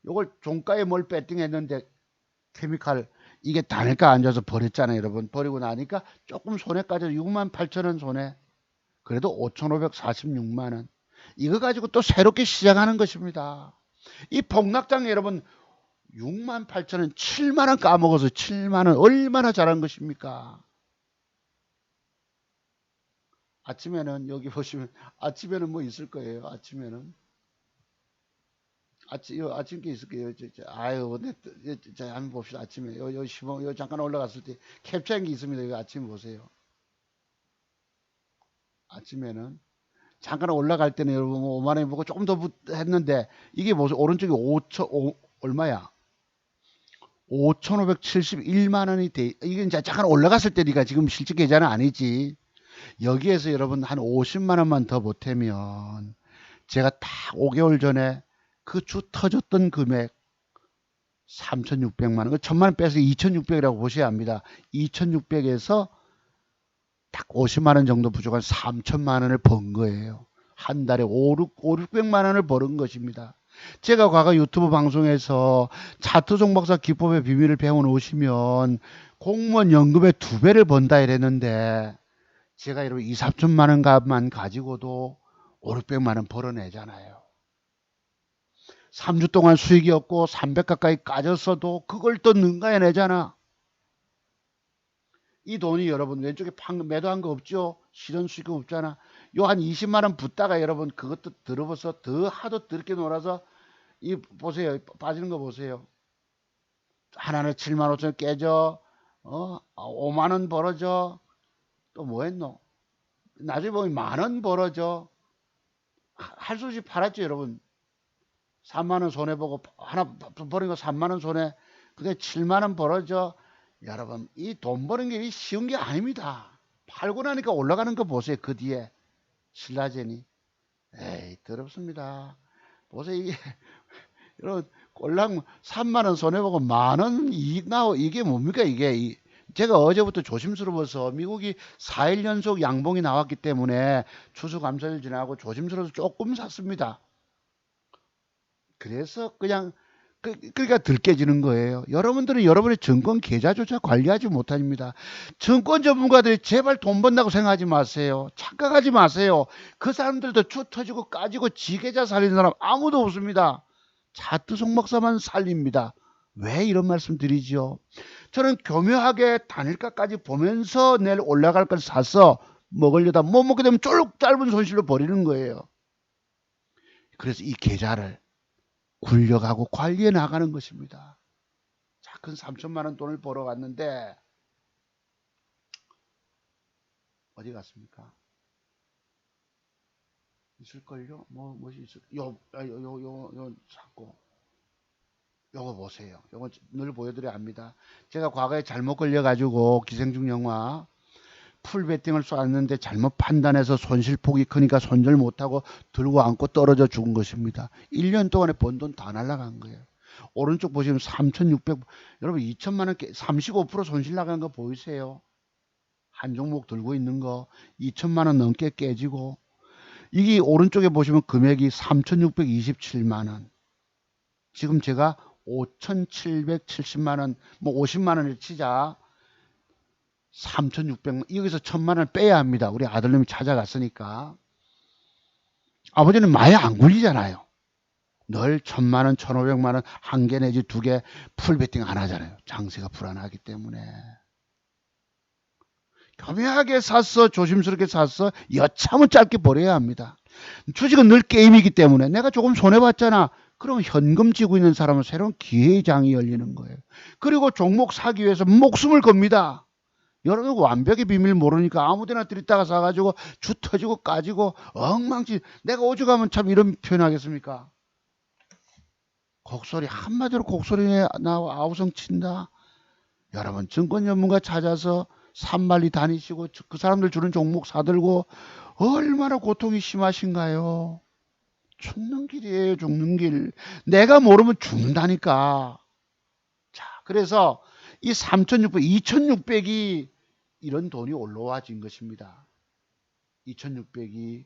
요걸 종가에 뭘 배팅했는데 케미칼 이게 단일가 앉아서 버렸잖아요, 여러분. 버리고 나니까 조금 손해까지 68,000원 손해. 그래도 5,546만 원. 이거 가지고 또 새롭게 시작하는 것입니다. 이 폭락장 여러분 68,000원, 7만 원 까먹어서 7만 원 얼마나 잘한 것입니까? 아침에는 여기 보시면 아침에는 뭐 있을 거예요. 아침에는 아침 게 있을 거예요. 아유, 자, 한번 봅시다. 아침에 요 잠깐 올라갔을 때 캡처한 게 있습니다. 여기 아침 보세요. 아침에는 잠깐 올라갈 때는 여러분 5만 원이 보고 조금 더 했는데 이게 무슨 오른쪽에 5천 얼마야? 5,571만 원이 돼. 이게 이제 잠깐 올라갔을 때니까 지금 실질 계좌는 아니지. 여기에서 여러분 한 50만 원만 더 보태면 제가 딱 5개월 전에 그 주 터졌던 금액 3,600만 원, 1,000만 원 빼서 2,600이라고 보셔야 합니다. 2,600에서 딱 50만 원 정도 부족한 3천만 원을 번 거예요. 한 달에 600만 원을 버는 것입니다. 제가 과거 유튜브 방송에서 차트종 박사 기법의 비밀을 배워놓으시면 공무원 연금의 2배를 번다 이랬는데 제가 이런 2, 3천만 원 값만 가지고도 5, 600만 원 벌어내잖아요. 3주 동안 수익이 없고 300 가까이 까졌어도 그걸 또 능가해내잖아. 이 돈이 여러분 왼쪽에 매도한 거 없죠? 실현 수익금 없잖아. 요 한 20만 원 붙다가 여러분 그것도 들어봐서 더 하도 더럽게 놀아서 이 보세요. 빠지는 거 보세요. 하나는 7만 5천 원 깨져. 5만 원 벌어져. 또 뭐 했노? 나중에 보면 만 원 벌어져. 할 수 없이 팔았죠, 여러분. 3만 원 손해보고 하나 버린 거 3만 원 손해. 그게 7만 원 벌어져. 여러분 이 돈 버는 게 쉬운 게 아닙니다. 팔고 나니까 올라가는 거 보세요. 그 뒤에 신라젠이 에이 더럽습니다. 보세요. 이게 여러분 꼴랑 3만 원 손해보고 만 원 이익 나오. 이게 뭡니까 이게. 제가 어제부터 조심스러워서 미국이 4일 연속 양봉이 나왔기 때문에 추수감사일 지나고 조심스러워서 조금 샀습니다. 그래서 그냥 그러니까 들깨지는 거예요. 여러분들은 여러분의 증권 계좌조차 관리하지 못합니다. 증권 전문가들이 제발 돈 번다고 생각하지 마세요. 착각하지 마세요. 그 사람들도 추 터지고 까지고 지 계좌 살리는 사람 아무도 없습니다. 차트 송목사만 살립니다. 왜 이런 말씀 드리죠? 저는 교묘하게 단일가까지 보면서 내일 올라갈 걸 사서 먹으려다 못 먹게 되면 쫄 짧은 손실로 버리는 거예요. 그래서 이 계좌를 굴려가고 관리해 나가는 것입니다. 자, 큰 3천만 원 돈을 벌어 갔는데 어디 갔습니까? 있을걸요? 뭐지 있을? 요 찾고 요거 보세요. 요거 늘 보여드려야 합니다. 제가 과거에 잘못 걸려가지고 기생충 영화 풀 배팅을 쏘았는데 잘못 판단해서 손실폭이 크니까 손절 못하고 들고 앉고 떨어져 죽은 것입니다. 1년 동안에 번 돈 다 날라간 거예요. 오른쪽 보시면 3,600 여러분 2천만 원 35% 손실 나간 거 보이세요? 한 종목 들고 있는 거 2천만 원 넘게 깨지고 이게 오른쪽에 보시면 금액이 3,627만 원. 지금 제가 5,770만 원, 뭐 50만 원을 치자 3,600만 여기서 1,000만 원 빼야 합니다. 우리 아들님이 찾아갔으니까. 아버지는 많이 안 굴리잖아요. 늘 1,000만 원, 1,500만 원 한 개 내지 두 개 풀베팅 안 하잖아요. 장세가 불안하기 때문에. 교묘하게 샀어, 조심스럽게 샀어, 여참은 짧게 버려야 합니다. 주식은 늘 게임이기 때문에 내가 조금 손해봤잖아. 그럼 현금 쥐고 있는 사람은 새로운 기회의 장이 열리는 거예요. 그리고 종목 사기 위해서 목숨을 겁니다. 여러분 완벽의 비밀 모르니까 아무데나 들이다가 사가지고 주 터지고 까지고 엉망진. 내가 오죽하면 참 이런 표현하겠습니까? 곡소리 한마디로 곡소리에 나와 아우성 친다. 여러분 증권 전문가 찾아서 산만리 다니시고 그 사람들 주는 종목 사들고 얼마나 고통이 심하신가요? 죽는 길이에요, 죽는 길. 내가 모르면 죽는다니까. 자, 그래서 이 3,600, 2,600이 이런 돈이 올라와진 것입니다. 2,600이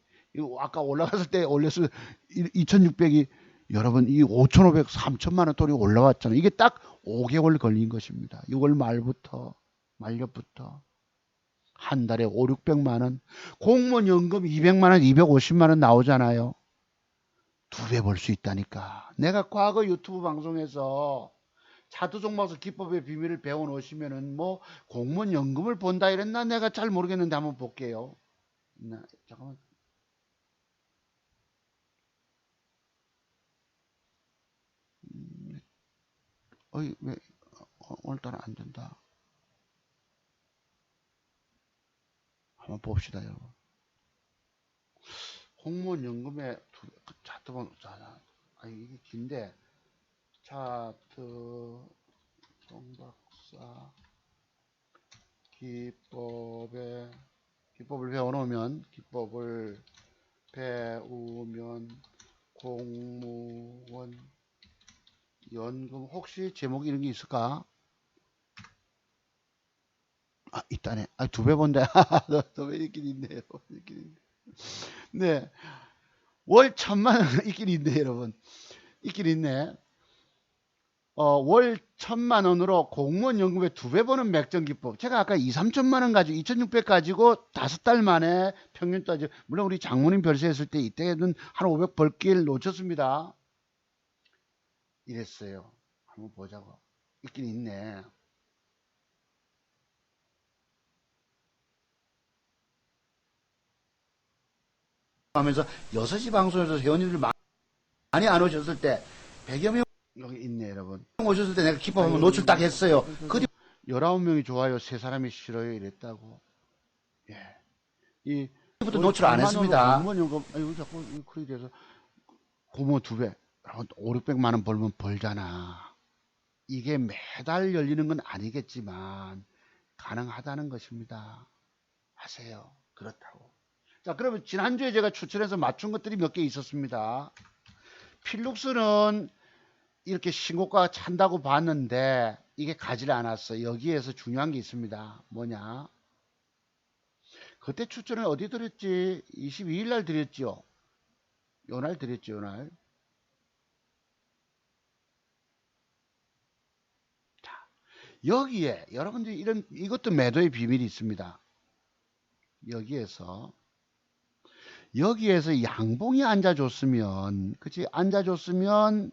아까 올라갔을 때 올렸을 2,600이 여러분 이 5,500, 3천만 원 돈이 올라왔잖아요. 이게 딱 5개월 걸린 것입니다. 6월 말부터 한 달에 5, 600만 원, 공무원 연금 200만 원, 250만 원 나오잖아요. 2배 벌 수 있다니까. 내가 과거 유튜브 방송에서 차트 종목에서 기법의 비밀을 배워 놓으시면은 뭐 공무원 연금을 본다 이랬나 내가 잘 모르겠는데 한번 볼게요. 잠깐만. 어이 왜 오늘따라 안 된다. 한번 봅시다 여러분. 공무원 연금의 차트 본 이게 긴데 차트 종박사 기법을 배워놓으면 공무원 연금 혹시 제목 이런 게 있을까? 아 있다네. 아 2배 본데. 왜 있긴 있네요. 네. 월 1,000만 원 있긴 있네 여러분. 있긴 있네. 월 1,000만 원으로 공무원 연금의 2배 버는 맥정기법. 제가 아까 2, 3천만 원 가지고 2,600 가지고 5달 만에 평균 따지. 물론 우리 장모님 별세했을 때 이때는 한 500 벌길 놓쳤습니다. 이랬어요. 한번 보자고. 있긴 있네. 하면서 6시 방송에서 회원님들 많이 안 오셨을 때 100여 명 여기 있네 여러분. 오셨을 때 내가 기법 한번 노출 딱 했어요. 그 19명이 좋아요. 3사람이 싫어요. 이랬다고. 예. 이부터 노출 안 했습니다. 공무원 연금 아니 자꾸 그렇게 돼서 공무원 2배 5, 600만 원 벌면 벌잖아. 이게 매달 열리는 건 아니겠지만 가능하다는 것입니다. 하세요. 그렇다고. 자, 그러면 지난주에 제가 추천해서 맞춘 것들이 몇 개 있었습니다. 필룩스는 이렇게 신고가가 찬다고 봤는데 이게 가지를 않았어. 여기에서 중요한 게 있습니다. 뭐냐? 그때 추천을 어디 드렸지? 22일 날 드렸죠. 요날 드렸죠. 요날. 자, 여기에 여러분들 이것도 매도의 비밀이 있습니다. 여기에서 양봉이 앉아줬으면, 그치? 앉아줬으면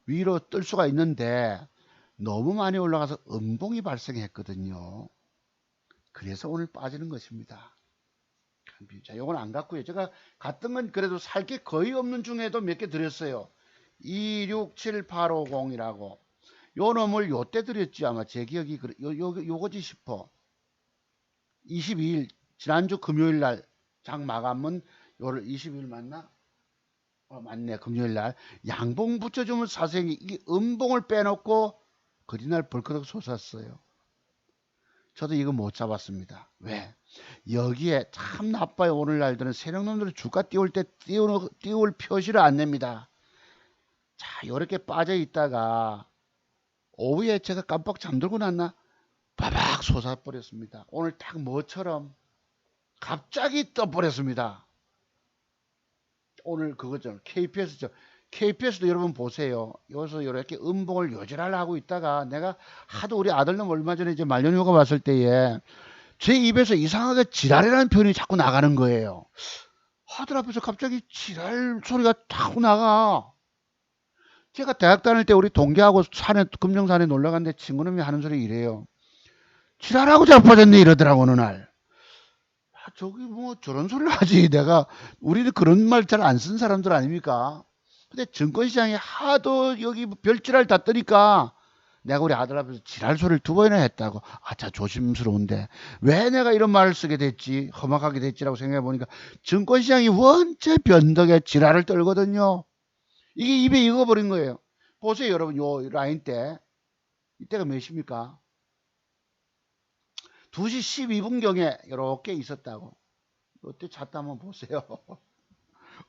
위로 뜰 수가 있는데 너무 많이 올라가서 음봉이 발생했거든요. 그래서 오늘 빠지는 것입니다. 자, 요건 안 갔고요. 제가 갔던 건 그래도 살 게 거의 없는 중에도 몇 개 드렸어요. 267850이라고. 요 놈을 요때 드렸지 아마 제 기억이 요거지 싶어. 22일 지난주 금요일 날 장 마감은 요를 22일 맞나? 맞네. 금요일 날 양봉 붙여주면 사생이 이 음봉을 빼놓고 그리날 벌크덕 솟았어요. 저도 이거 못 잡았습니다. 왜? 여기에 참 나빠요. 오늘날들은 세력놈들은 주가 띄울 때 띄울 표시를 안 냅니다. 자, 요렇게 빠져 있다가 오후에 제가 깜빡 잠들고 났나? 바박 솟아버렸습니다. 오늘 딱 뭐처럼 갑자기 떠버렸습니다. 오늘 그거죠. KPS죠. KPS도 여러분 보세요. 여기서 이렇게 음봉을 요지랄 하고 있다가 내가 하도 우리 아들놈 얼마 전에 이제 말년휴가 왔을 때에 제 입에서 이상하게 지랄이라는 표현이 자꾸 나가는 거예요. 아들 앞에서 갑자기 지랄 소리가 자꾸 나가. 제가 대학 다닐 때 우리 동기하고 금정산에 놀러 갔는데 친구놈이 하는 소리 이래요. 지랄하고 자빠졌네 이러더라고 어느 날. 저기 뭐 저런 소리를 하지. 우리는 그런 말 잘 안 쓴 사람들 아닙니까? 근데 증권시장이 하도 여기 별지랄 다 뜨니까 내가 우리 아들 앞에서 지랄 소리를 2번이나 했다고. 아차, 조심스러운데 왜 내가 이런 말을 쓰게 됐지, 험악하게 됐지라고 생각해 보니까 증권시장이 원체 변덕에 지랄을 떨거든요. 이게 입에 익어버린 거예요. 보세요 여러분, 요 라인 때, 이때가 몇 시입니까? 2시 12분경에 이렇게 있었다고. 이때 차트 한번 보세요.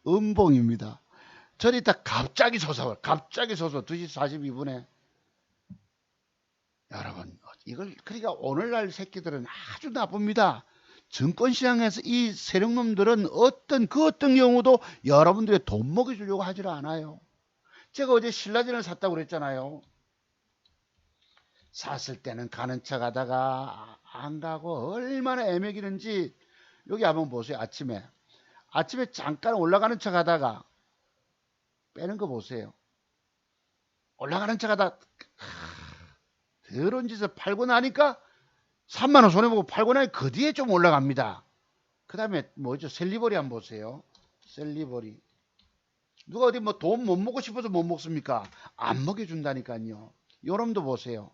음봉입니다. 저리 딱 갑자기 솟아요. 갑자기 솟아. 2시 42분에. 여러분, 이걸, 그러니까 오늘날 새끼들은 아주 나쁩니다. 증권시장에서 이 세력놈들은 그 어떤 경우도 여러분들의 돈 먹여주려고 하질 않아요. 제가 어제 신라젠을 샀다고 그랬잖아요. 샀을 때는 가는 척 하다가 안 가고 얼마나 애매기는지 여기 한번 보세요. 아침에 잠깐 올라가는 척 하다가 빼는 거 보세요. 올라가는 척 하다 더러운 짓을 팔고 나니까 3만원 손해보고 팔고 나니 그 뒤에 좀 올라갑니다. 그 다음에 뭐죠? 셀리버리 한번 보세요. 셀리버리. 누가 어디 뭐 돈 못 먹고 싶어서 못 먹습니까? 안 먹여준다니까요. 요놈도 보세요.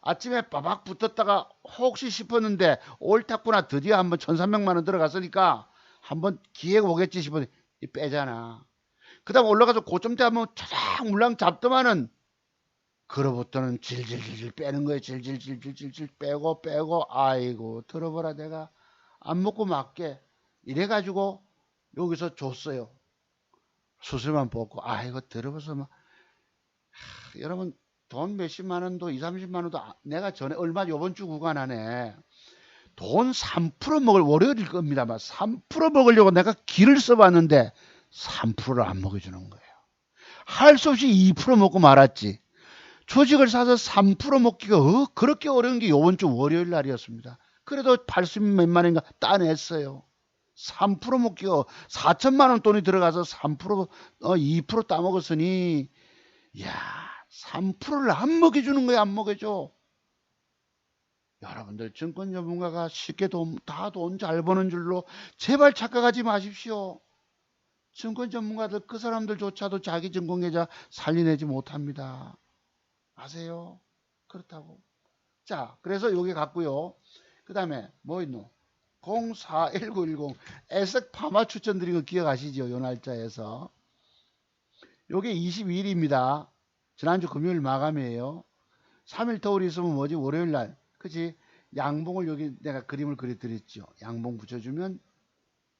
아침에 빠박 붙었다가 혹시 싶었는데 옳았구나, 드디어 한번 1300만원 들어갔으니까 한번 기회가 오겠지 싶었는데 빼잖아. 그 다음 올라가서 고점대 한번 차작 물랑 잡더만은 그로부터는 질질질질 빼는 거예요. 질질질질질 빼고 아이고 들어보라, 내가 안 먹고 맞게 이래가지고 여기서 줬어요. 수술만 뽑고 아이고 들어봐서 막 여러분, 돈 몇십만 원도 2, 30만 원도 내가 전에 얼마 요번 주 구간 안에 돈 3% 먹을, 월요일일 겁니다. 막 3% 먹으려고 내가 길을 써봤는데 3%를 안 먹여주는 거예요. 할 수 없이 2% 먹고 말았지. 조직을 사서 3% 먹기가 그렇게 어려운 게 요번 주 월요일 날이었습니다. 그래도 80 몇만 원인가 따냈어요. 3% 먹기가 4천만 원 돈이 들어가서 3% 2% 따먹었으니, 이야, 3%를 안 먹여주는 거야. 안 먹여줘. 여러분들 증권 전문가가 쉽게 다 돈 잘 버는 줄로 제발 착각하지 마십시오. 증권 전문가들, 그 사람들조차도 자기 증권 계좌 살려내지 못합니다. 아세요? 그렇다고. 자, 그래서 요게 같고요. 그 다음에 뭐 있노? 041910 에색 파마 추천드린 거 기억하시죠? 요 날짜에서. 요게 22일입니다. 지난주 금요일 마감이에요. 3일 터울이 있으면 뭐지? 월요일 날. 그치? 양봉을 여기 내가 그림을 그려드렸죠. 양봉 붙여주면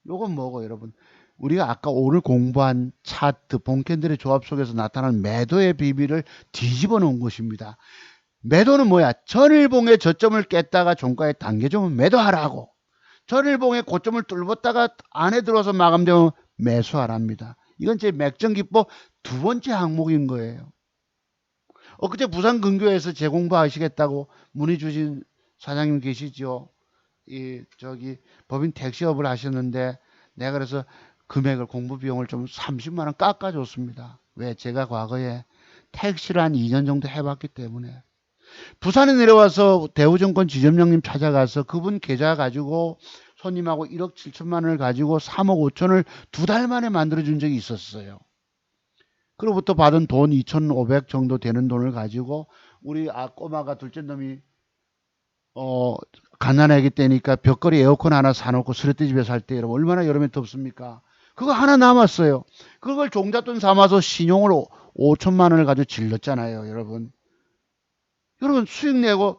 요건 뭐고 여러분? 우리가 아까 오늘 공부한 차트 본캔들의 조합 속에서 나타난 매도의 비밀을 뒤집어 놓은 것입니다. 매도는 뭐야? 전일봉의 저점을 깼다가 종가에 단계점을 매도하라고. 전일봉의 고점을 뚫었다가 안에 들어와서 마감되면 매수하랍니다. 이건 제 맥정기법 2번째 항목인 거예요. 엊그제 부산 근교에서 재공부하시겠다고 문의 주신 사장님 계시죠? 법인 택시업을 하셨는데 내가 그래서 금액을, 공부 비용을 좀 30만 원 깎아줬습니다. 왜? 제가 과거에 택시를 한 2년 정도 해봤기 때문에. 부산에 내려와서 대우증권 지점장님 찾아가서 그분 계좌 가지고 손님하고 1억 7천만 원을 가지고 3억 5천을 2달 만에 만들어준 적이 있었어요. 그로부터 받은 돈 2,500 정도 되는 돈을 가지고 우리 꼬마가 둘째 놈이 가난하기 때니까 벽걸이 에어컨 하나 사놓고 스레뜨집에 살 때 여러분 얼마나 여름에 덥습니까? 그거 하나 남았어요. 그걸 종잣돈 삼아서 신용을 5천만 원을 가지고 질렀잖아요. 여러분 수익 내고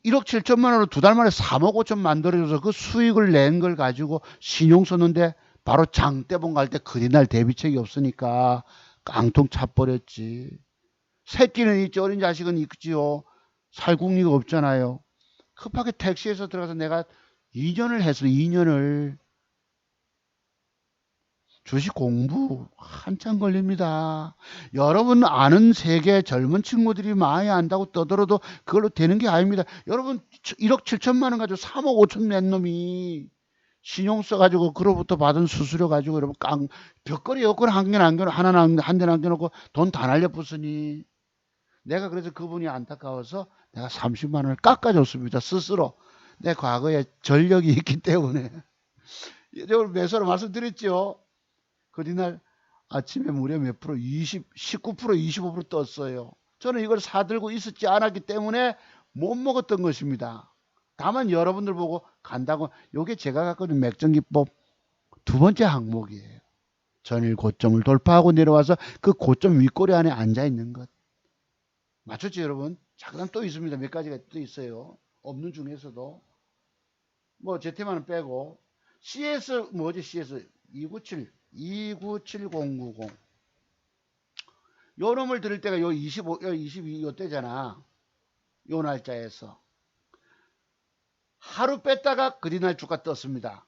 1억 7천만 원으로 2달 만에 3억 5천 만들어줘서 그 수익을 낸 걸 가지고 신용 썼는데 바로 장대봉 갈 때 그리날 대비책이 없으니까 깡통 차버렸지. 새끼는 있지, 어린 자식은 있지요. 살궁리가 없잖아요. 급하게 택시에서 들어가서 내가 2년을 했어. 2년을. 주식 공부 한참 걸립니다. 여러분 아는 세계 젊은 친구들이 많이 안다고 떠들어도 그걸로 되는 게 아닙니다. 여러분 1억 7천만 원 가지고 3억 5천 낸 놈이 신용 써가지고 그로부터 받은 수수료 가지고 여러분 벽걸이 에어컨 한 대 남겨놓고 돈 다 날려부으니, 내가 그래서 그분이 안타까워서 내가 30만 원을 깎아줬습니다. 스스로. 내 과거에 전력이 있기 때문에. 이걸 매수로 말씀드렸죠. 그날 아침에 무려 몇 프로? 19% 25% 떴어요. 저는 이걸 사들고 있었지 않았기 때문에 못 먹었던 것입니다. 다만 여러분들 보고 간다고, 요게 제가 갖고 있는 맥정기법 두 번째 항목이에요. 전일 고점을 돌파하고 내려와서 그 고점 윗꼬리 안에 앉아 있는 것. 맞췄죠, 여러분? 자, 그다음 또 있습니다. 몇 가지가 또 있어요. 없는 중에서도 뭐 제테만은 빼고 CS 뭐지? CS 297 요 놈을 들을 때가 요 25, 요 22, 요 때잖아. 요 날짜에서 하루 뺐다가 그리날 주가 떴습니다.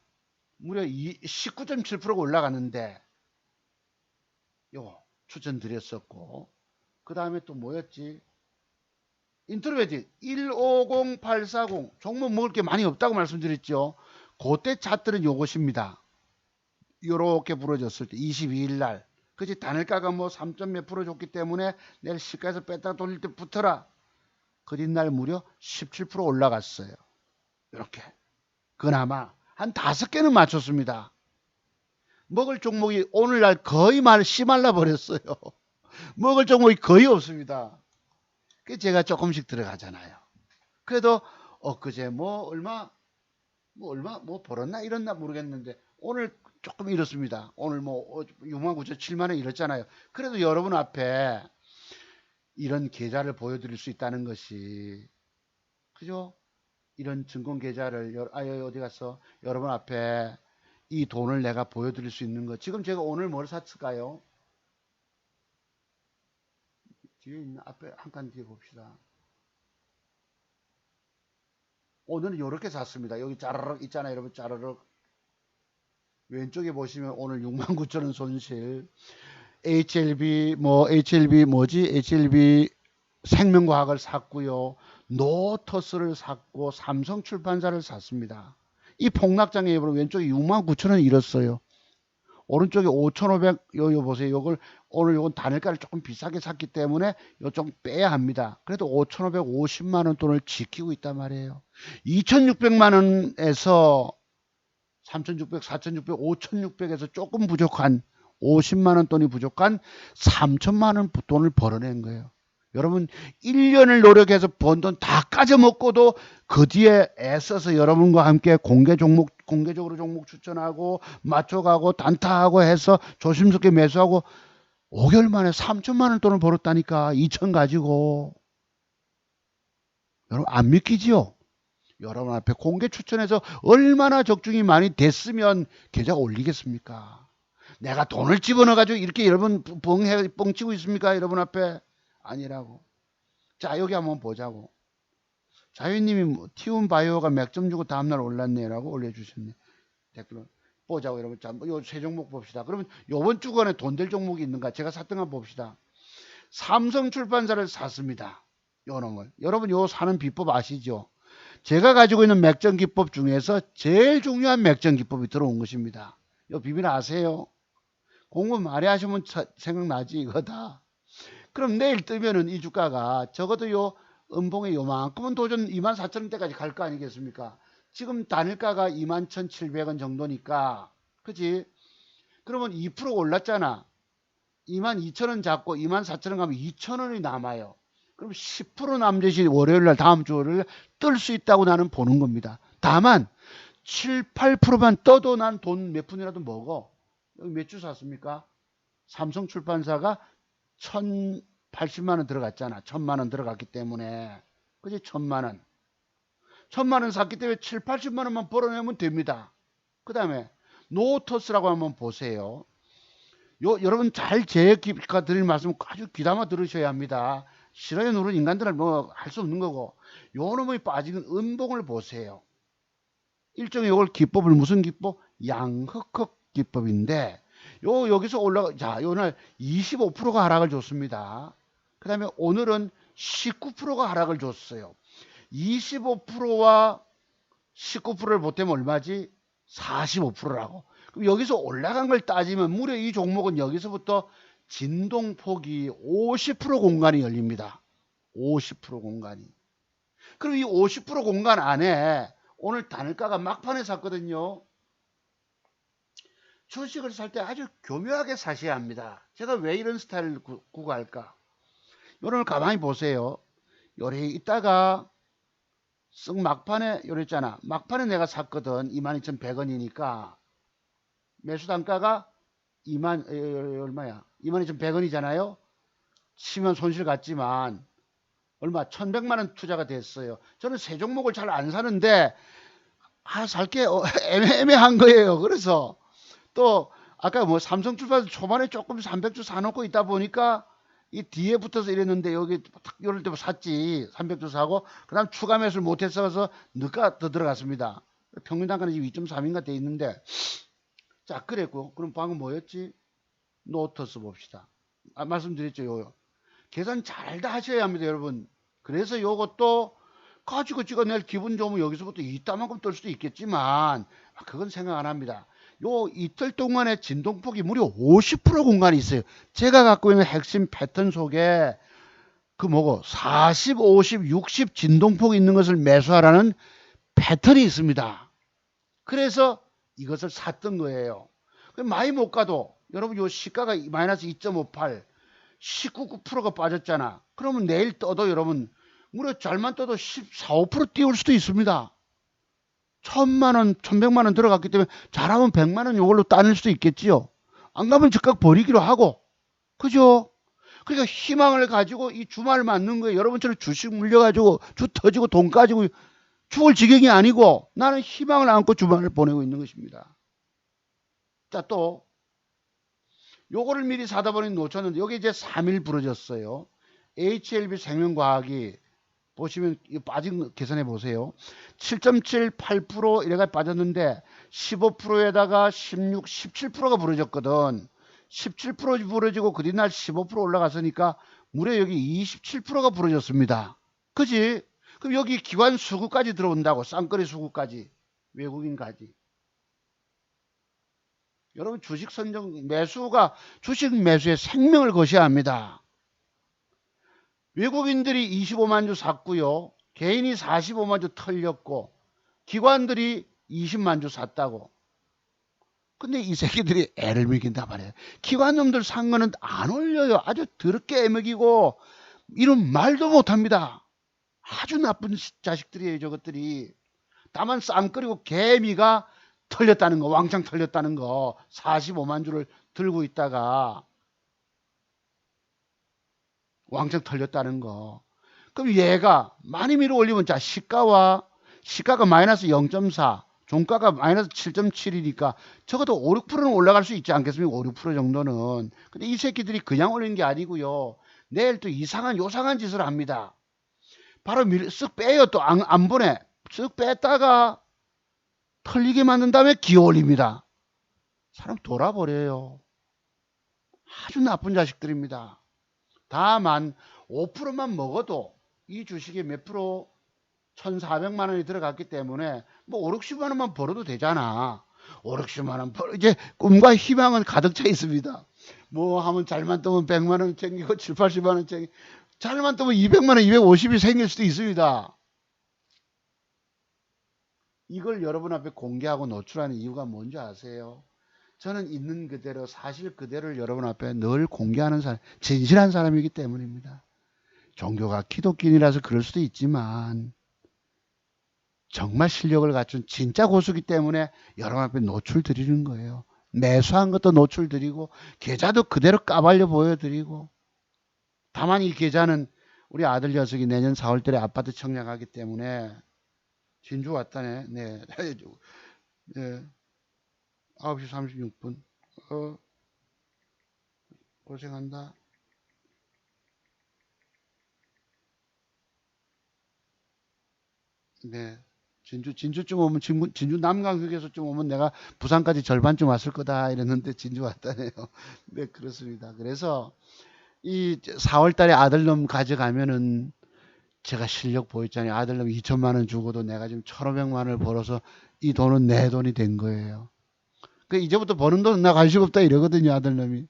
무려 19.7%가 올라갔는데 요 추천드렸었고, 그 다음에 또 뭐였지? 인트로베틱 150840 종목 먹을 게 많이 없다고 말씀드렸죠. 그때 차트는 요것입니다. 요렇게 부러졌을 때 22일 날, 그치? 단일가가 뭐 3점 몇 프로 줬기 때문에 내일 시가에서 뺐다가 돌릴 때 붙어라. 그뒷날 무려 17% 올라갔어요. 이렇게 그나마 한 5개는 맞췄습니다. 먹을 종목이 오늘날 거의 씨말라 버렸어요. 먹을 종목이 거의 없습니다. 그 제가 조금씩 들어가잖아요. 그래도 엊그제 뭐 벌었나 이랬나 모르겠는데 오늘 조금 이렇습니다. 오늘 뭐 69,000, 7만원 이랬잖아요. 그래도 여러분 앞에 이런 계좌를 보여드릴 수 있다는 것이, 그죠? 이런 증권 계좌를 어디 갔어? 여러분 앞에 이 돈을 내가 보여드릴 수 있는 것. 지금 제가 오늘 뭘 샀을까요? 뒤에 있는 앞에 한 칸 뒤에 봅시다. 오늘은 이렇게 샀습니다. 여기 짜르륵 있잖아요, 여러분. 짜르륵. 왼쪽에 보시면 오늘 69,000원 손실. HLB 생명과학을 샀고요. 노터스를 샀고 삼성출판사를 샀습니다. 이 폭락장에 여러분 왼쪽에 69,000원 잃었어요. 오른쪽에 5,500, 요 보세요. 요걸 오늘 요건 단일가를 조금 비싸게 샀기 때문에 요 좀 빼야 합니다. 그래도 5,550만 원 돈을 지키고 있단 말이에요. 2,600만 원에서 3,600, 4,600, 5,600에서 조금 부족한 50만 원 돈이 부족한 3천만 원 돈을 벌어낸 거예요. 여러분 1년을 노력해서 번 돈 다 까져먹고도 그 뒤에 애써서 여러분과 함께 공개적으로 종목 추천하고 맞춰가고 단타하고 해서 조심스럽게 매수하고 5개월 만에 3천만 원 돈을 벌었다니까. 2천 가지고. 여러분 안 믿기지요? 여러분 앞에 공개 추천해서 얼마나 적중이 많이 됐으면 계좌 올리겠습니까? 내가 돈을 집어넣어가지고 이렇게 여러분 뻥치고 있습니까? 여러분 앞에 아니라고. 자, 여기 한번 보자고. 자유님이 티움바이오가 맥점 주고 다음날 올랐네라고 올려주셨네. 댓글로 보자고 여러분. 자, 요 세 종목 봅시다. 그러면 요번 주간에 돈 될 종목이 있는가? 제가 샀던 거 봅시다. 삼성출판사를 샀습니다. 요 놈을. 여러분 요 사는 비법 아시죠? 제가 가지고 있는 맥점 기법 중에서 제일 중요한 맥점 기법이 들어온 것입니다. 요 비밀 아세요? 공부 많이 하시면 생각나지 이거다. 그럼 내일 뜨면은 이 주가가 적어도 요 음봉에 요만큼은 도전 24,000원대까지 갈 거 아니겠습니까? 지금 단일가가 21,700원 정도니까, 그치? 그러면 2% 올랐잖아. 22,000원 잡고 24,000원 가면 2,000원이 남아요. 그럼 10% 남짓이 월요일날 다음 주 월요일 뜰 수 있다고 나는 보는 겁니다. 다만 7, 8%만 떠도 난 돈 몇 푼이라도 먹어. 여기 몇 주 샀습니까? 삼성출판사가 1,080만 원 들어갔잖아. 1,000만 원 들어갔기 때문에. 그지? 1,000만 원. 1,000만 원 샀기 때문에 7, 80만 원만 벌어내면 됩니다. 그 다음에 노터스라고 한번 보세요. 여러분 제가 드릴 말씀 아주 귀담아 들으셔야 합니다. 싫어요 누른 인간들은 뭐 할 수 없는 거고. 요 놈이 빠지는 음봉을 보세요. 일종의 요걸 기법을 무슨 기법? 양흑흑 기법인데 여기서 자, 오늘 25%가 하락을 줬습니다. 그 다음에 오늘은 19%가 하락을 줬어요. 25%와 19%를 보태면 얼마지? 45%라고. 그럼 여기서 올라간 걸 따지면 무려 이 종목은 여기서부터 진동폭이 50% 공간이 열립니다. 50% 공간이. 그럼 이 50% 공간 안에 오늘 단일가가 막판에 샀거든요. 주식을 살 때 아주 교묘하게 사셔야 합니다. 제가 왜 이런 스타일을 구가할까? 요런 가만히 보세요. 요래 있다가 쓱 막판에 요랬잖아. 막판에 내가 샀거든. 22,100원이니까 매수 단가가 2만 얼마야? 22,100원이잖아요. 치면 손실 같지만 얼마? 1,100만 원 투자가 됐어요. 저는 세 종목을 잘 안 사는데 살게 애매한 거예요. 그래서 또 아까 뭐 삼성주가도 초반에 조금 300주 사놓고 있다 보니까 이 뒤에 붙어서 이랬는데 여기 딱 이럴 때 샀지. 300주 사고 그다음 추가 매수를 못했어서 늦가 더 들어갔습니다. 평균 단가는 지금 2.3인가 돼 있는데 자 그랬고 그럼 방금 뭐였지? 노트스 봅시다. 말씀드렸죠. 요 계산 잘 다 하셔야 합니다, 여러분. 그래서 요것도 가지고 찍어낼 기분 좋으면 여기서부터 이따만큼 뜰 수도 있겠지만 그건 생각 안 합니다. 요 이틀 동안의 진동폭이 무려 50% 공간이 있어요. 제가 갖고 있는 핵심 패턴 속에 그 뭐고 40, 50, 60 진동폭이 있는 것을 매수하라는 패턴이 있습니다. 그래서 이것을 샀던 거예요. 많이 못 가도 여러분 요 시가가 마이너스 2.58 19%가 빠졌잖아. 그러면 내일 떠도 여러분 무려 잘만 떠도 14, 5% 띄울 수도 있습니다. 1,000만원, 1,100만원 들어갔기 때문에 잘하면 100만원 이걸로 따낼 수도 있겠지요. 안 가면 즉각 버리기로 하고. 그죠? 그러니까 희망을 가지고 이 주말 맞는 거예요. 여러분처럼 주식 물려가지고 주 터지고 돈 가지고 죽을 지경이 아니고 나는 희망을 안고 주말을 보내고 있는 것입니다. 자, 또 요거를 미리 사다 보니 놓쳤는데 여기 이제 3일 부러졌어요. HLB 생명과학이 보시면 빠진 거 계산해 보세요. 7.78% 이래가 빠졌는데 15%에다가 16, 17%가 부러졌거든. 17% 부러지고 그 뒤날 15% 올라갔으니까 무려 여기 27%가 부러졌습니다. 그지? 그럼 여기 기관 수급까지 들어온다고. 쌍거리 수급까지. 외국인까지. 여러분 주식 선정 매수가 주식 매수에 생명을 거셔야 합니다. 외국인들이 25만 주 샀고요. 개인이 45만 주 털렸고 기관들이 20만 주 샀다고. 근데 이 새끼들이 애를 먹인다 말이에요. 기관놈들 산 거는 안 올려요. 아주 더럽게 애먹이고 이런 말도 못합니다. 아주 나쁜 자식들이에요. 저것들이. 다만 쌍거리고 개미가 털렸다는 거. 왕창 털렸다는 거. 45만 주를 들고 있다가 왕창 털렸다는 거. 그럼 얘가 많이 밀어 올리면 자 시가가 마이너스 0.4 종가가 마이너스 7.7이니까 적어도 5, 6%는 올라갈 수 있지 않겠습니까? 5, 6% 정도는. 근데 이 새끼들이 그냥 올리는 게 아니고요. 내일 또 이상한 요상한 짓을 합니다. 바로 쓱 빼요. 또 안 보내. 쓱 뺐다가 털리게 만든 다음에 기어 올립니다. 사람 돌아버려요. 아주 나쁜 자식들입니다. 다만 5%만 먹어도 이 주식에 몇 프로 1,400만 원이 들어갔기 때문에 뭐 5, 60만 원만 벌어도 되잖아. 5, 60만 원 벌어. 이제 꿈과 희망은 가득 차 있습니다. 뭐 하면 잘만 뜨면 100만 원 챙기고 7, 80만 원 챙기고 잘만 뜨면 200만 원, 250이 생길 수도 있습니다. 이걸 여러분 앞에 공개하고 노출하는 이유가 뭔지 아세요? 저는 있는 그대로 사실 그대로를 여러분 앞에 늘 공개하는 사람, 진실한 사람이기 때문입니다. 종교가 기독교인이라서 그럴 수도 있지만 정말 실력을 갖춘 진짜 고수기 때문에 여러분 앞에 노출 드리는 거예요. 매수한 것도 노출 드리고 계좌도 그대로 까발려 보여드리고 다만 이 계좌는 우리 아들 녀석이 내년 4월달에 아파트 청약하기 때문에 진주 왔다네. 네. 네. 9시 36분. 고생한다. 네. 진주쯤 오면, 진주 남강휴게소쯤 오면 내가 부산까지 절반쯤 왔을 거다 이랬는데 진주 왔다네요. 네, 그렇습니다. 그래서 이 4월 달에 아들놈 가져가면은 제가 실력 보였잖아요. 아들놈 2천만 원 주고도 내가 지금 1,500만 원을 벌어서 이 돈은 내 돈이 된 거예요. 그 이제부터 버는 돈 나 관심 없다 이러거든요. 아들놈이.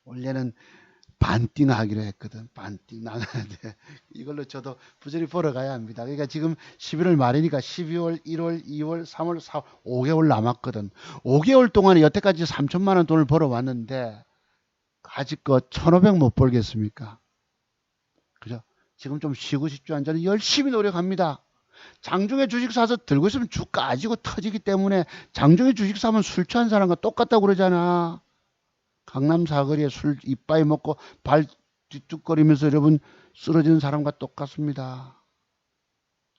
원래는 반띵 하기로 했거든. 반띵 나가야 돼. 이걸로 저도 부지런히 벌어가야 합니다. 그러니까 지금 11월 말이니까 12월, 1월, 2월, 3월, 4월, 5개월 남았거든. 5개월 동안에 여태까지 3천만 원 돈을 벌어왔는데 가지껏 1,500 못 벌겠습니까? 그죠? 지금 좀 쉬고 싶죠? 저는 열심히 노력합니다. 장중에 주식 사서 들고 있으면 주 까지고 터지기 때문에 장중에 주식 사면 술 취한 사람과 똑같다고 그러잖아. 강남 사거리에 술 이빠이 먹고 발 뒤뚝거리면서 여러분 쓰러지는 사람과 똑같습니다.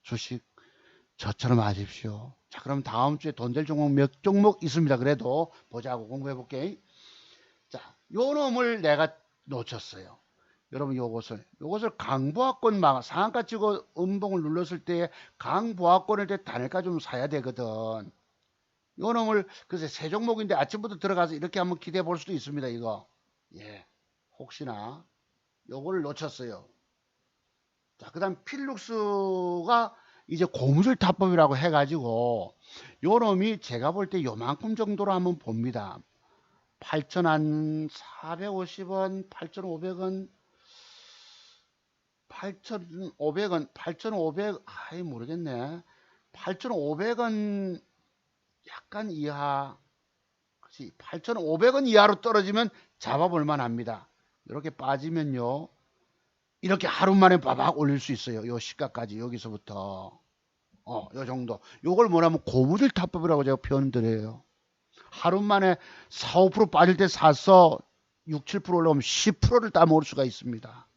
주식 저처럼 하십시오. 자, 그럼 다음 주에 돈 될 종목 몇 종목 있습니다. 그래도 보자고 공부해 볼게. 자, 요 놈을 내가 놓쳤어요. 여러분 요것을 강보합권 막 상한가 찍어 음봉을 눌렀을 때 강보합권을 때 단일가 좀 사야 되거든. 요 놈을 글쎄 세 종목인데 아침부터 들어가서 이렇게 한번 기대해 볼 수도 있습니다. 이거 예 혹시나 요거를 놓쳤어요. 자, 그 다음 필룩스가 이제 고무줄 타법이라고 해가지고 요 놈이 제가 볼 때 요만큼 정도로 한번 봅니다. 8,450원 8,500원 8,500원 8,500 아이 모르겠네. 8,500원 약간 이하 8,500원 이하로 떨어지면 잡아볼 만합니다. 이렇게 빠지면요 이렇게 하루 만에 바박 올릴 수 있어요. 요 시가까지 여기서부터 요 정도. 요걸 뭐냐면 고무줄 타법이라고 제가 표현드려요. 하루 만에 4, 5% 빠질 때 사서 6, 7% 올라오면 10%를 따먹을 수가 있습니다.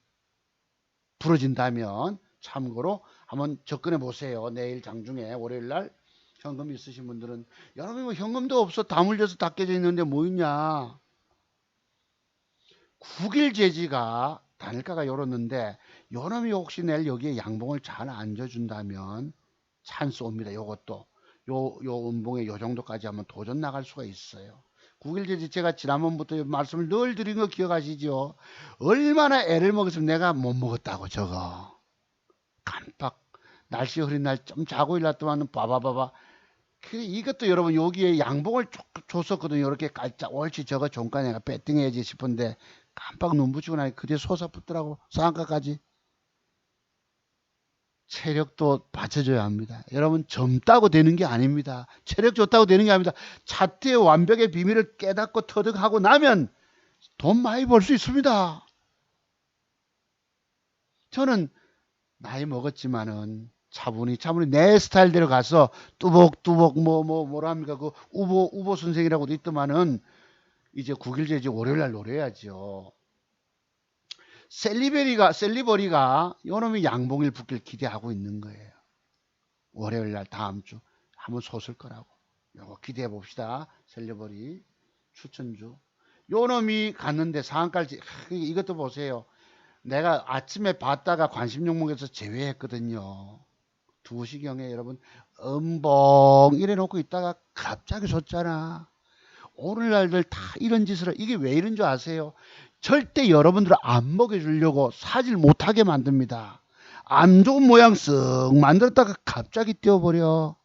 부러진다면 참고로 한번 접근해 보세요. 내일 장중에 월요일날 현금 있으신 분들은 여러분이 뭐 현금도 없어 다 물려서 다 깨져 있는데 뭐 있냐. 9일 제지가 단일가가 열었는데 요놈이 혹시 내일 여기에 양봉을 잘 앉아준다면 찬스 옵니다. 요것도 요 음봉에 요 정도까지 한번 도전 나갈 수가 있어요. 9일 제지 제가 지난번부터 말씀을 늘 드린 거 기억하시죠? 얼마나 애를 먹었으면 내가 못 먹었다고 저거 깜빡 날씨 흐린 날 좀 자고 일났더만 봐봐봐봐. 이것도 여러분 여기에 양봉을 쭉 줬었거든요. 이렇게 깔짝 옳지 저거 종가 내가 배팅해야지 싶은데 깜빡 눈 붙이고 나니 그대 솟아붙더라고. 상한가까지. 체력도 받쳐줘야 합니다. 여러분 젊다고 되는 게 아닙니다. 체력 좋다고 되는 게 아닙니다. 차트의 완벽의 비밀을 깨닫고 터득하고 나면 돈 많이 벌 수 있습니다. 저는 나이 먹었지만은 차분히 내 스타일대로 가서 뚜벅뚜벅 뭐랍니까 그 우보 선생이라고도 있더만은 이제 9일 제지 월요일날 노려야죠. 셀리버리가 요놈이 양봉일 붙길 기대하고 있는 거예요. 월요일날 다음 주 한번 솟을 거라고. 요거 기대해 봅시다. 셀리버리 추천주. 요놈이 갔는데 상한가를 이것도 보세요. 내가 아침에 봤다가 관심 종목에서 제외했거든요. 2시경에 여러분 음봉 이래 놓고 있다가 갑자기 솟잖아. 오늘날들 다 이런 짓을 이게 왜 이런 줄 아세요? 절대 여러분들을 안 먹여주려고 사질 못하게 만듭니다. 안 좋은 모양 쓱 만들었다가 갑자기 띄워버려.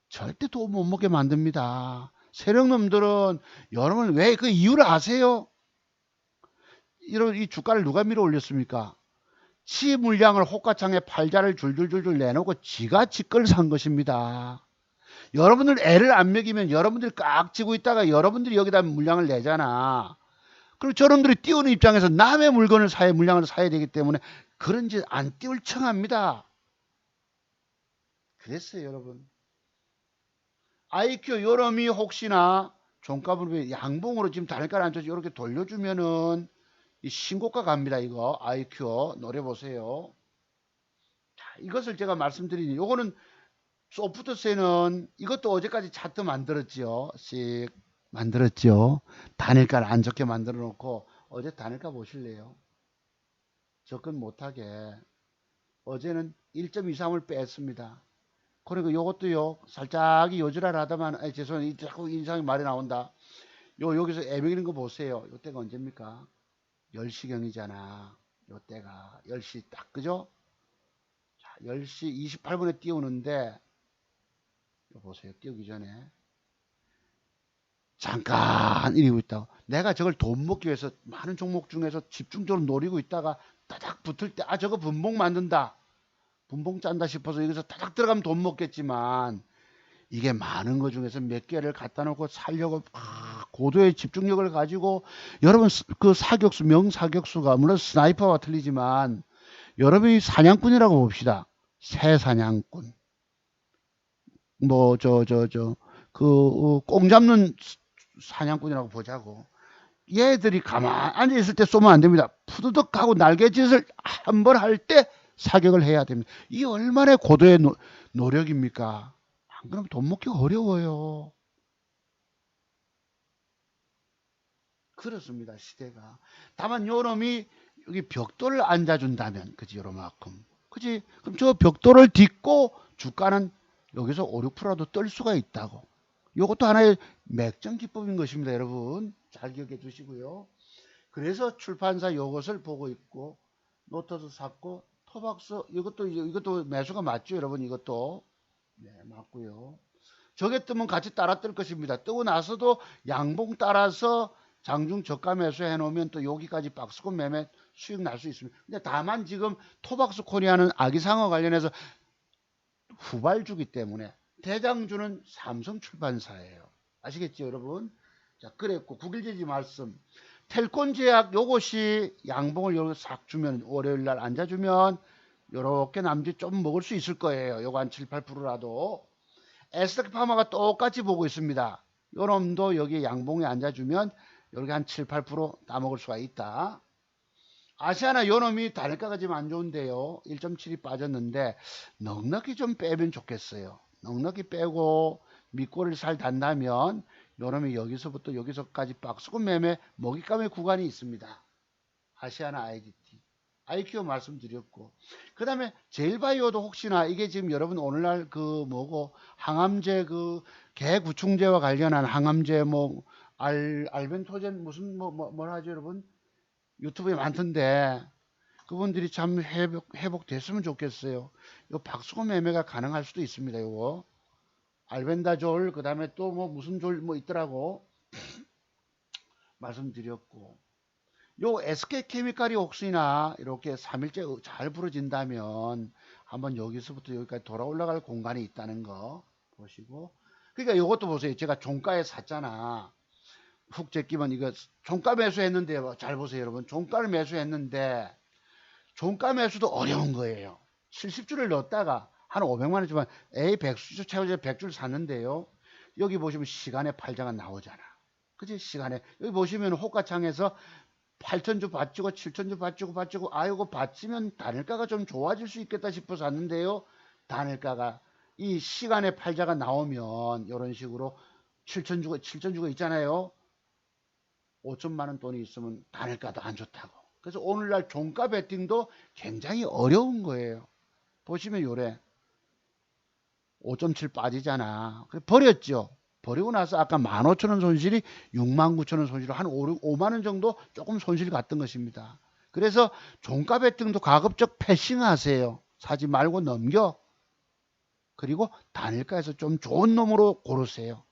절대 돈 못 먹게 만듭니다. 세력놈들은 여러분 왜 그 이유를 아세요? 이런 이 주가를 누가 밀어 올렸습니까? 치 물량을 호가창에 팔자를 줄줄줄줄 내놓고 지가 지걸 산 것입니다. 여러분들 애를 안 먹이면 여러분들이 깍지고 있다가 여러분들이 여기다 물량을 내잖아. 그리고 저놈들이 띄우는 입장에서 남의 물건을 물량을 사야 되기 때문에 그런 짓 안 띄울 청합니다. 그랬어요, 여러분. IQ 요놈이 혹시나 종가분배 양봉으로 지금 단일가를 안 쳐서 이렇게 돌려주면은 이 신고가 갑니다. 이거 IQ 노려보세요. 자, 이것을 제가 말씀드리니 요거는 소프트세는 이것도 어제까지 차트 만들었죠. 씩 만들었죠. 단일가를 안 좋게 만들어 놓고 어제 단일가 보실래요? 접근 못하게 어제는 1.23을 뺐습니다. 그리고 요것도요 살짝 요지랄 하다만 죄송해요. 자꾸 인상이 말이 나온다. 여기서 애매기는 거 보세요. 요때가 언제입니까? 10시경이잖아. 요때가 10시 딱 그죠? 자, 10시 28분에 띄우는데 보세요. 띄우기 전에 잠깐 이러고 있다고. 내가 저걸 돈 먹기 위해서 많은 종목 중에서 집중적으로 노리고 있다가 따닥 붙을 때 저거 분봉 만든다. 분봉 짠다 싶어서 여기서 따닥 들어가면 돈 먹겠지만 이게 많은 것 중에서 몇 개를 갖다 놓고 살려고 막 고도의 집중력을 가지고 여러분 그 사격수 명사격수가 물론 스나이퍼와 틀리지만 여러분이 사냥꾼이라고 봅시다. 새 사냥꾼. 뭐 꽁 잡는 사냥꾼이라고 보자고. 얘들이 가만히 앉아 있을 때 쏘면 안 됩니다. 푸드덕 하고 날개짓을 한 번 할 때 사격을 해야 됩니다. 이 얼마나 고도의 노력입니까? 안 그러면 돈 먹기 어려워요. 그렇습니다. 시대가. 다만 요놈이 여기 벽돌을 앉아준다면 그지 요만큼. 그지? 그럼 저 벽돌을 딛고 주가는 여기서 5, 6%라도 뜰 수가 있다고. 요것도 하나의 맥정 기법인 것입니다. 여러분 잘 기억해 주시고요. 그래서 출판사 요것을 보고 있고 노트도 샀고 토박스 이것도 매수가 맞죠 여러분. 이것도 네 맞고요. 저게 뜨면 같이 따라 뜰 것입니다. 뜨고 나서도 양봉 따라서 장중 저가 매수 해놓으면 또 여기까지 박스권 매매 수익 날 수 있습니다. 근데 다만 지금 토박스 코리아는 아기상어 관련해서 후발주기 때문에 대장주는 삼성 출판사예요. 아시겠죠 여러분? 자 그랬고 9일제지 말씀 텔콘제약 요것이 양봉을 여기 싹 주면 월요일날 앉아주면 요렇게 남짓 좀 먹을 수 있을 거예요. 요거 한 7, 8%라도 에스테파마가 똑같이 보고 있습니다. 요놈도 여기 양봉에 앉아주면 여기 한 7, 8% 따먹을 수가 있다. 아시아나 요놈이 단일가가 지금 안 좋은데요. 1.7이 빠졌는데 넉넉히 좀 빼면 좋겠어요. 넉넉히 빼고 밑골을 잘 단다면 요놈이 여기서부터 여기서까지 박스권 매매 먹잇감의 구간이 있습니다. 아시아나 IGT. IQ 말씀드렸고 그 다음에 제일바이오도 혹시나 이게 지금 여러분 오늘날 그 뭐고 항암제 그 개구충제와 관련한 항암제 뭐 알벤토젠 무슨 뭐라 하죠 여러분 유튜브에 많던데 그분들이 참 회복됐으면 좋겠어요. 요 박수권 매매가 가능할 수도 있습니다. 요거 알벤다졸 그 다음에 또 뭐 무슨 졸 뭐 있더라고 말씀드렸고 요 SK케미칼이 혹시나 이렇게 3일째 잘 부러진다면 한번 여기서부터 여기까지 돌아 올라갈 공간이 있다는 거 보시고 그러니까 요것도 보세요. 제가 종가에 샀잖아. 훅 제끼면 이거 종가 매수했는데 잘 보세요 여러분. 종가를 매수했는데 종가 매수도 어려운 거예요. 70주를 넣었다가 한 500만원 주면 A 100주 채워져 100주를 샀는데요. 여기 보시면 시간의 팔자가 나오잖아. 그치 시간에 여기 보시면 호가창에서 8천주 받치고 7천주 받치고 아이고 받치면 단일가가 좀 좋아질 수 있겠다 싶어 샀는데요. 단일가가 이 시간의 팔자가 나오면 이런 식으로 7천주가 있잖아요. 5천만원 돈이 있으면 단일가도 안 좋다고. 그래서 오늘날 종가 베팅도 굉장히 어려운 거예요. 보시면 요래 5.7 빠지잖아. 버렸죠. 버리고 나서 아까 15,000원 손실이 69,000원 손실로 한 5만원 정도 조금 손실 갔던 것입니다. 그래서 종가 베팅도 가급적 패싱 하세요. 사지 말고 넘겨. 그리고 단일가에서 좀 좋은 놈으로 고르세요.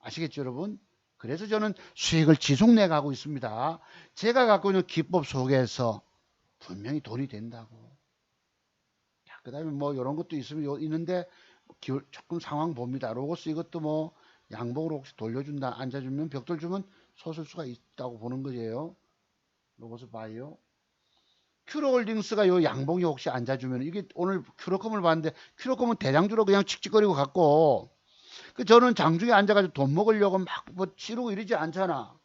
아시겠죠 여러분? 그래서 저는 수익을 지속 내가고 있습니다. 제가 갖고 있는 기법 속에서 분명히 돈이 된다고. 그 다음에 뭐 이런 것도 있는데 조금 상황 봅니다. 로고스 이것도 뭐 양봉으로 혹시 돌려준다 앉아주면 벽돌 주면 솟을 수가 있다고 보는 거예요. 로고스 바이오. 큐로홀딩스가 요 양봉이 혹시 앉아주면 이게 오늘 큐로컴을 봤는데 큐로컴은 대장주로 그냥 칙칙거리고 갔고 그 저는 장중에 앉아가지고 돈 먹으려고 막 뭐 치르고 이러지 않잖아.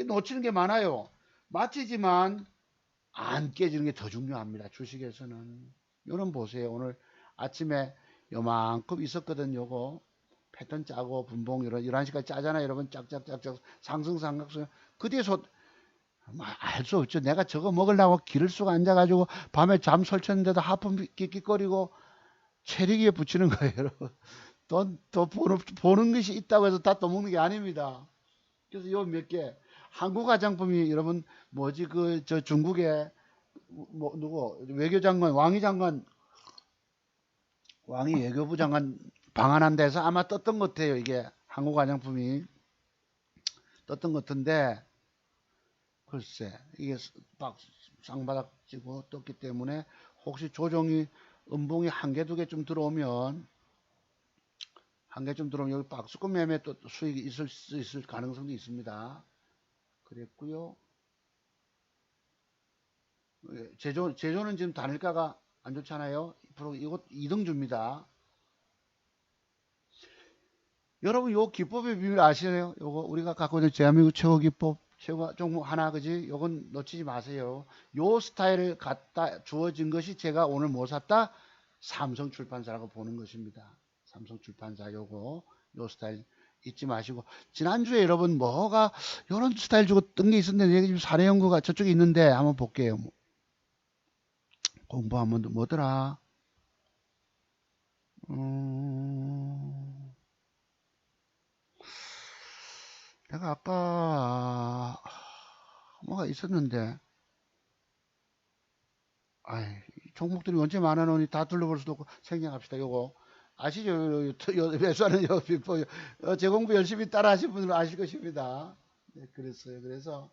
놓치는 게 많아요. 맞지지만 안 깨지는 게 더 중요합니다. 주식에서는. 요런 보세요. 오늘 아침에 요만큼 있었거든. 요거 패턴 짜고 분봉 이런 11시까지 짜잖아요. 여러분 짝짝짝짝 상승 삼각수 그 뒤에서 알 수 없죠. 내가 저거 먹으려고 기를 수가 앉아가지고 밤에 잠 설쳤는데도 하품 끽끽거리고 체리기에 붙이는 거예요. 여러분. 또 보는 것이 있다고 해서 다 떠먹는 게 아닙니다. 그래서 요 몇 개 한국 화장품이 여러분 뭐지 그 저 중국에 뭐 누구 외교장관 왕이 외교부 장관 방한한 데서 아마 떴던 것 같아요. 이게 한국 화장품이 떴던 것 같은데 글쎄 이게 막 쌍바닥 치고 떴기 때문에 혹시 조정이 음봉이 한 개 두 개 좀 들어오면 한 개쯤 들어오면 여기 박스권 매매 또 수익이 있을 수 있을 가능성도 있습니다. 그랬고요. 제조는 지금 단일가가 안 좋잖아요. 이것 2등 줍니다. 여러분 요 기법의 비밀 아시나요? 요거 우리가 갖고 있는 대한민국 최고 기법 최고 종목 하나 그지? 요건 놓치지 마세요. 요 스타일을 갖다 주어진 것이 제가 오늘 뭐 샀다? 삼성출판사라고 보는 것입니다. 삼성출판사 요거 요 스타일 잊지 마시고 지난주에 여러분 뭐가 요런 스타일 주고 뜬 게 있었는데 여기 지금 사례 연구가 저쪽에 있는데 한번 볼게요. 공부 한번 뭐더라? 내가 아까 뭐가 있었는데 아이 종목들이 언제 많아 놓으니 다 둘러볼 수도 없고 생략합시다. 요거 아시죠? 매수하는 요 비법 제 공부 열심히 따라 하신 분들은 아실 것입니다. 네, 그랬어요. 그래서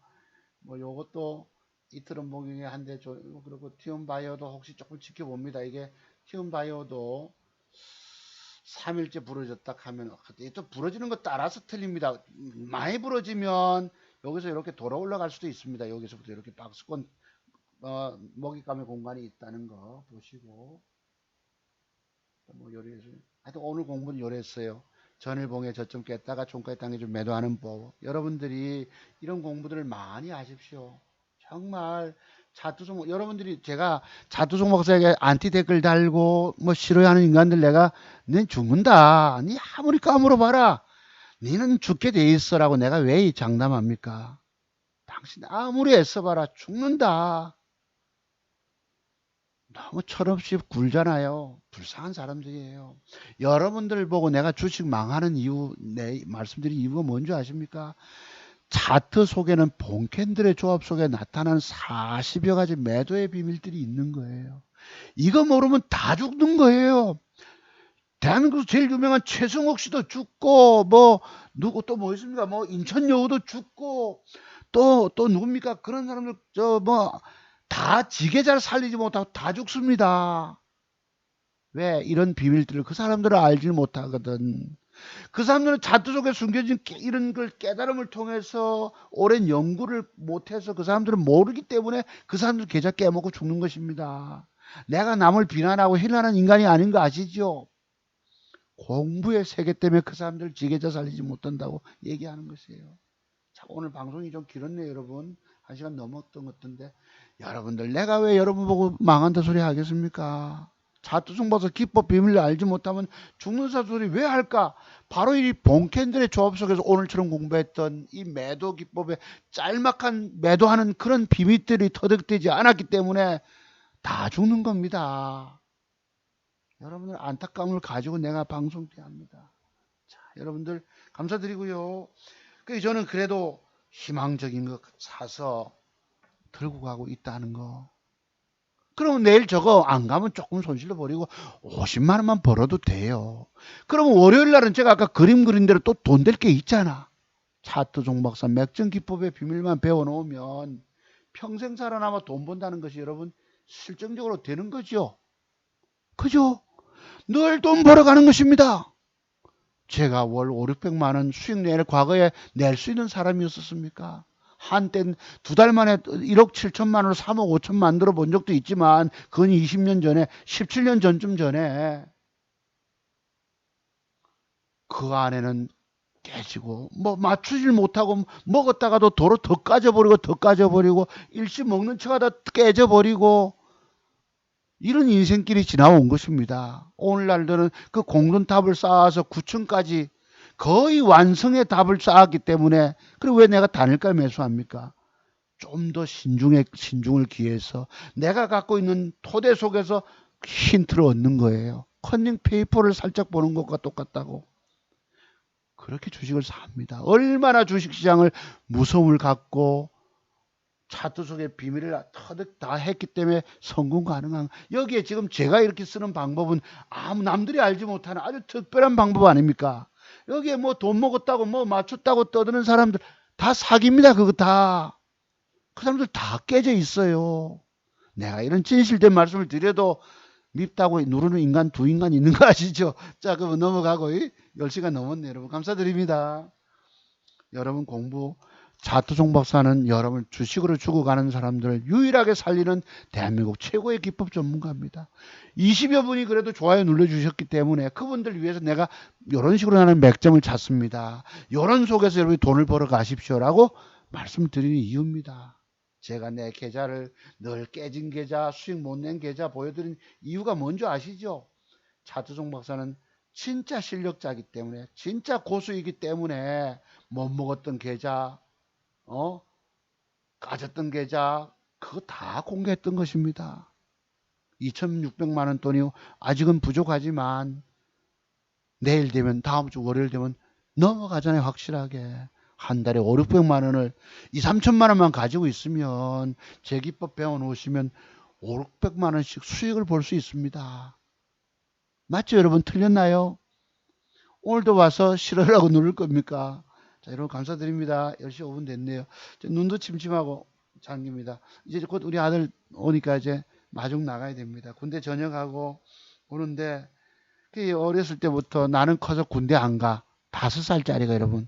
뭐 요것도 이틀은 목용에 한대 그리고 티움바이오도 혹시 조금 지켜봅니다. 이게 티움바이오도 3일째 부러졌다 하면 또 부러지는 거 따라서 틀립니다. 많이 부러지면 여기서 이렇게 돌아 올라갈 수도 있습니다. 여기서부터 이렇게 박스권 먹잇감의 공간이 있다는 거 보시고 뭐 요리해서 하여튼 오늘 공부는 요랬어요. 전일봉에 저점 깼다가 종가에 당겨 좀 매도하는 법. 여러분들이 이런 공부들을 많이 하십시오. 정말 자투종 여러분들이 제가 자투종 목사에게 안티 댓글 달고 뭐 싫어하는 인간들 내가 넌 죽는다. 니 아무리 까물어봐라. 니는 죽게 돼 있어라고 내가 왜 이 장담합니까? 당신 아무리 애써봐라 죽는다. 너무 철없이 굴잖아요. 불쌍한 사람들이에요. 여러분들 보고 내가 주식 망하는 이유, 내 말씀드린 이유가 뭔지 아십니까? 차트 속에는 본캔들의 조합 속에 나타나는 40여 가지 매도의 비밀들이 있는 거예요. 이거 모르면 다 죽는 거예요. 대한민국에서 제일 유명한 최승옥 씨도 죽고, 뭐, 누구 또 뭐 있습니까? 뭐, 인천 여우도 죽고, 또 누굽니까? 그런 사람들, 다 지게 잘 살리지 못하고 다 죽습니다. 왜? 이런 비밀들을 그 사람들은 알지 못하거든. 그 사람들은 자투 속에 숨겨진 이런 걸 깨달음을 통해서 오랜 연구를 못해서 그 사람들은 모르기 때문에 그 사람들 계좌 깨먹고 죽는 것입니다. 내가 남을 비난하고 힐난하는 인간이 아닌 거 아시죠? 공부의 세계 때문에 그 사람들 지게자 살리지 못한다고 얘기하는 것이에요. 자, 오늘 방송이 좀 길었네요, 여러분. 1시간 넘었던 것 같은데 여러분들 내가 왜 여러분 보고 망한다 소리 하겠습니까? 자투성 봐서 기법 비밀을 알지 못하면 죽는 사소리 왜 할까? 바로 이 본캔들의 조합 속에서 오늘처럼 공부했던 이 매도 기법에 짤막한 매도하는 그런 비밀들이 터득되지 않았기 때문에 다 죽는 겁니다. 여러분들 안타까움을 가지고 내가 방송해야 합니다. 자, 여러분들 감사드리고요. 저는 그래도 희망적인 거 사서 들고 가고 있다는 거. 그러면 내일 저거 안 가면 조금 손실로 버리고 50만 원만 벌어도 돼요. 그러면 월요일 날은 제가 아까 그림 그린 대로 또 돈 될 게 있잖아. 차트 종박사 맥점 기법의 비밀만 배워놓으면 평생 살아남아 돈 번다는 것이 여러분 실증적으로 되는 거죠. 그죠? 늘 돈 벌어가는 것입니다. 제가 월 5, 600만 원 수익 내를 과거에 낼 수 있는 사람이었습니까? 한때 2달 만에 1억 7천만 원으로 3억 5천 만들어 본 적도 있지만 그건 20년 전에 17년 전쯤 전에 그 안에는 깨지고 뭐 맞추질 못하고 먹었다가도 도로 더 까져버리고 일시 먹는 척하다 깨져버리고 이런 인생길이 지나온 것입니다. 오늘날들은 그 공돈탑을 쌓아서 9층까지 거의 완성의 답을 쌓았기 때문에 그리고 왜 내가 단일가 매수합니까? 좀 더 신중을 기해서 내가 갖고 있는 토대 속에서 힌트를 얻는 거예요. 컨닝 페이퍼를 살짝 보는 것과 똑같다고. 그렇게 주식을 삽니다. 얼마나 주식시장을 무서움을 갖고 차트 속의 비밀을 터득 다 했기 때문에 성공 가능한 여기에 지금 제가 이렇게 쓰는 방법은 아무 남들이 알지 못하는 아주 특별한 방법 아닙니까? 여기에 뭐 돈 먹었다고 뭐 맞췄다고 떠드는 사람들 다 사기입니다. 그거 다. 그 사람들 다 깨져 있어요. 내가 이런 진실된 말씀을 드려도 밉다고 누르는 인간 두 인간 있는 거 아시죠? 자, 그럼 넘어가고 10시간 넘었네요. 여러분 감사드립니다. 여러분 공부 자투송 박사는 여러분 주식으로 죽어가는 사람들을 유일하게 살리는 대한민국 최고의 기법 전문가입니다. 20여 분이 그래도 좋아요 눌러주셨기 때문에 그분들 위해서 내가 이런 식으로 하는 맥점을 찾습니다. 이런 속에서 여러분이 돈을 벌어 가십시오라고 말씀드리는 이유입니다. 제가 내 계좌를 늘 깨진 계좌, 수익 못 낸 계좌 보여드린 이유가 뭔지 아시죠? 차투송 박사는 진짜 실력자이기 때문에, 진짜 고수이기 때문에 못 먹었던 계좌, 까졌던 계좌, 그거 다 공개했던 것입니다. 2,600만 원 돈이 아직은 부족하지만 내일 되면, 다음 주 월요일 되면 넘어가잖아요. 확실하게. 한 달에 5, 600만 원을 2, 3천만 원만 가지고 있으면 제 기법 배워 놓으시면 5, 600만 원씩 수익을 볼 수 있습니다. 맞죠? 여러분 틀렸나요? 오늘도 와서 싫어라고 누를 겁니까? 자, 여러분 감사드립니다. 10시 5분 됐네요. 눈도 침침하고 잠깁니다. 이제 곧 우리 아들 오니까 이제 마중 나가야 됩니다. 군대 전역하고 오는데 어렸을 때부터 나는 커서 군대 안 가. 5살짜리가 여러분.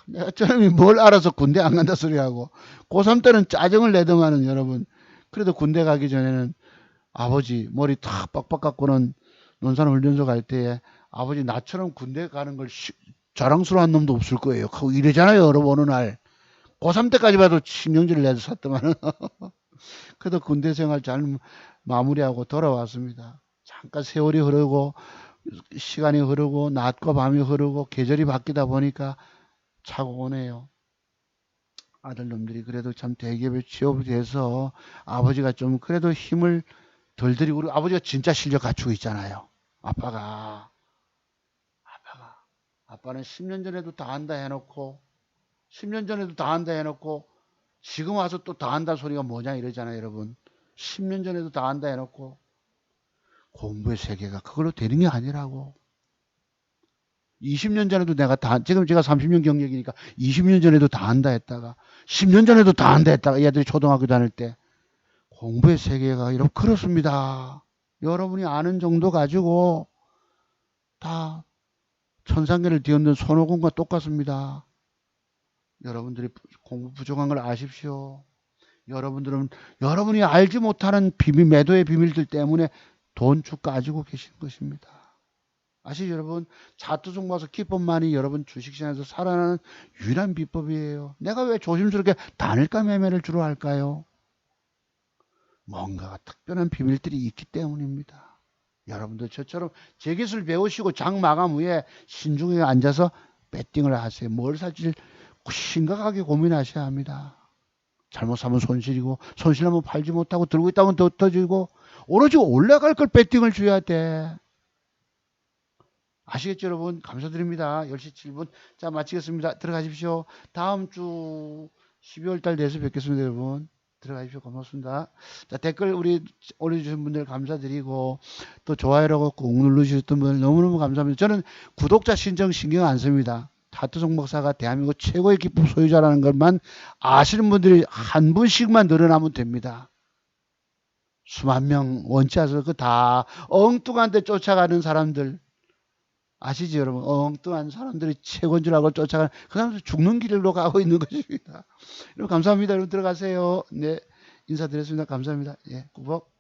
내가 저놈이 뭘 알아서 군대 안 간다 소리하고 고3 때는 짜증을 내더만은 여러분. 그래도 군대 가기 전에는 아버지 머리 탁 빡빡 깎고는 논산훈련소 갈 때에 아버지 나처럼 군대 가는 걸 자랑스러워한 놈도 없을 거예요. 이러잖아요. 여러분 어느 날 고3 때까지 봐도 신경질을 내서 샀더만은 그래도 군대 생활 잘 마무리하고 돌아왔습니다. 잠깐 세월이 흐르고 시간이 흐르고 낮과 밤이 흐르고 계절이 바뀌다 보니까 차고 오네요. 아들놈들이 그래도 참 대기업에 취업이 돼서 아버지가 좀 그래도 힘을 덜 들이고 우리 아버지가 진짜 실력 갖추고 있잖아요. 아빠는 10년 전에도 다 한다 해놓고 10년 전에도 다 한다 해놓고 지금 와서 또 다 한다 소리가 뭐냐 이러잖아요. 여러분 10년 전에도 다 한다 해놓고 공부의 세계가 그걸로 되는 게 아니라고. 20년 전에도 지금 제가 30년 경력이니까 20년 전에도 다 한다 했다가 10년 전에도 다 한다 했다가 얘들이 초등학교 다닐 때 공부의 세계가 여러분 그렇습니다. 여러분이 아는 정도 가지고 다 천상계를 뒤흔든 손오공과 똑같습니다. 여러분들이 공부 부족한 걸 아십시오. 여러분들은 여러분이 알지 못하는 매도의 비밀들 때문에 돈쭉 가지고 계신 것입니다. 아시죠 여러분? 자투송 봐서 기법만이 여러분 주식시장에서 살아나는 유일한 비법이에요. 내가 왜 조심스럽게 단일가 매매를 주로 할까요? 뭔가가 특별한 비밀들이 있기 때문입니다. 여러분도 저처럼 제 기술 배우시고 장 마감 후에 신중하게 앉아서 배팅을 하세요. 뭘 살지 심각하게 고민하셔야 합니다. 잘못 사면 손실이고 손실하면 팔지 못하고 들고 있다면 더 터지고 오로지 올라갈 걸 배팅을 줘야 돼. 아시겠죠 여러분? 감사드립니다. 10시 7분. 자 마치겠습니다. 들어가십시오. 다음 주 12월 달 돼서 뵙겠습니다 여러분. 들어가십시오. 고맙습니다. 자 댓글 우리 올려주신 분들 감사드리고 또 좋아요라고 꾹 누르셨던 분들 너무너무 감사합니다. 저는 구독자 신청 신경 안 씁니다. 차투송 박사가 대한민국 최고의 기법 소유자라는 것만 아시는 분들이 한 분씩만 늘어나면 됩니다. 수만 명 원치 않아서 그 다 엉뚱한 데 쫓아가는 사람들 아시죠 여러분? 엉뚱한 사람들이 최고인 줄 알고 쫓아가는 그 사람들 죽는 길로 가고 있는 것입니다. 여러분 감사합니다. 여러분 들어가세요. 네 인사드렸습니다. 감사합니다. 예, 구복.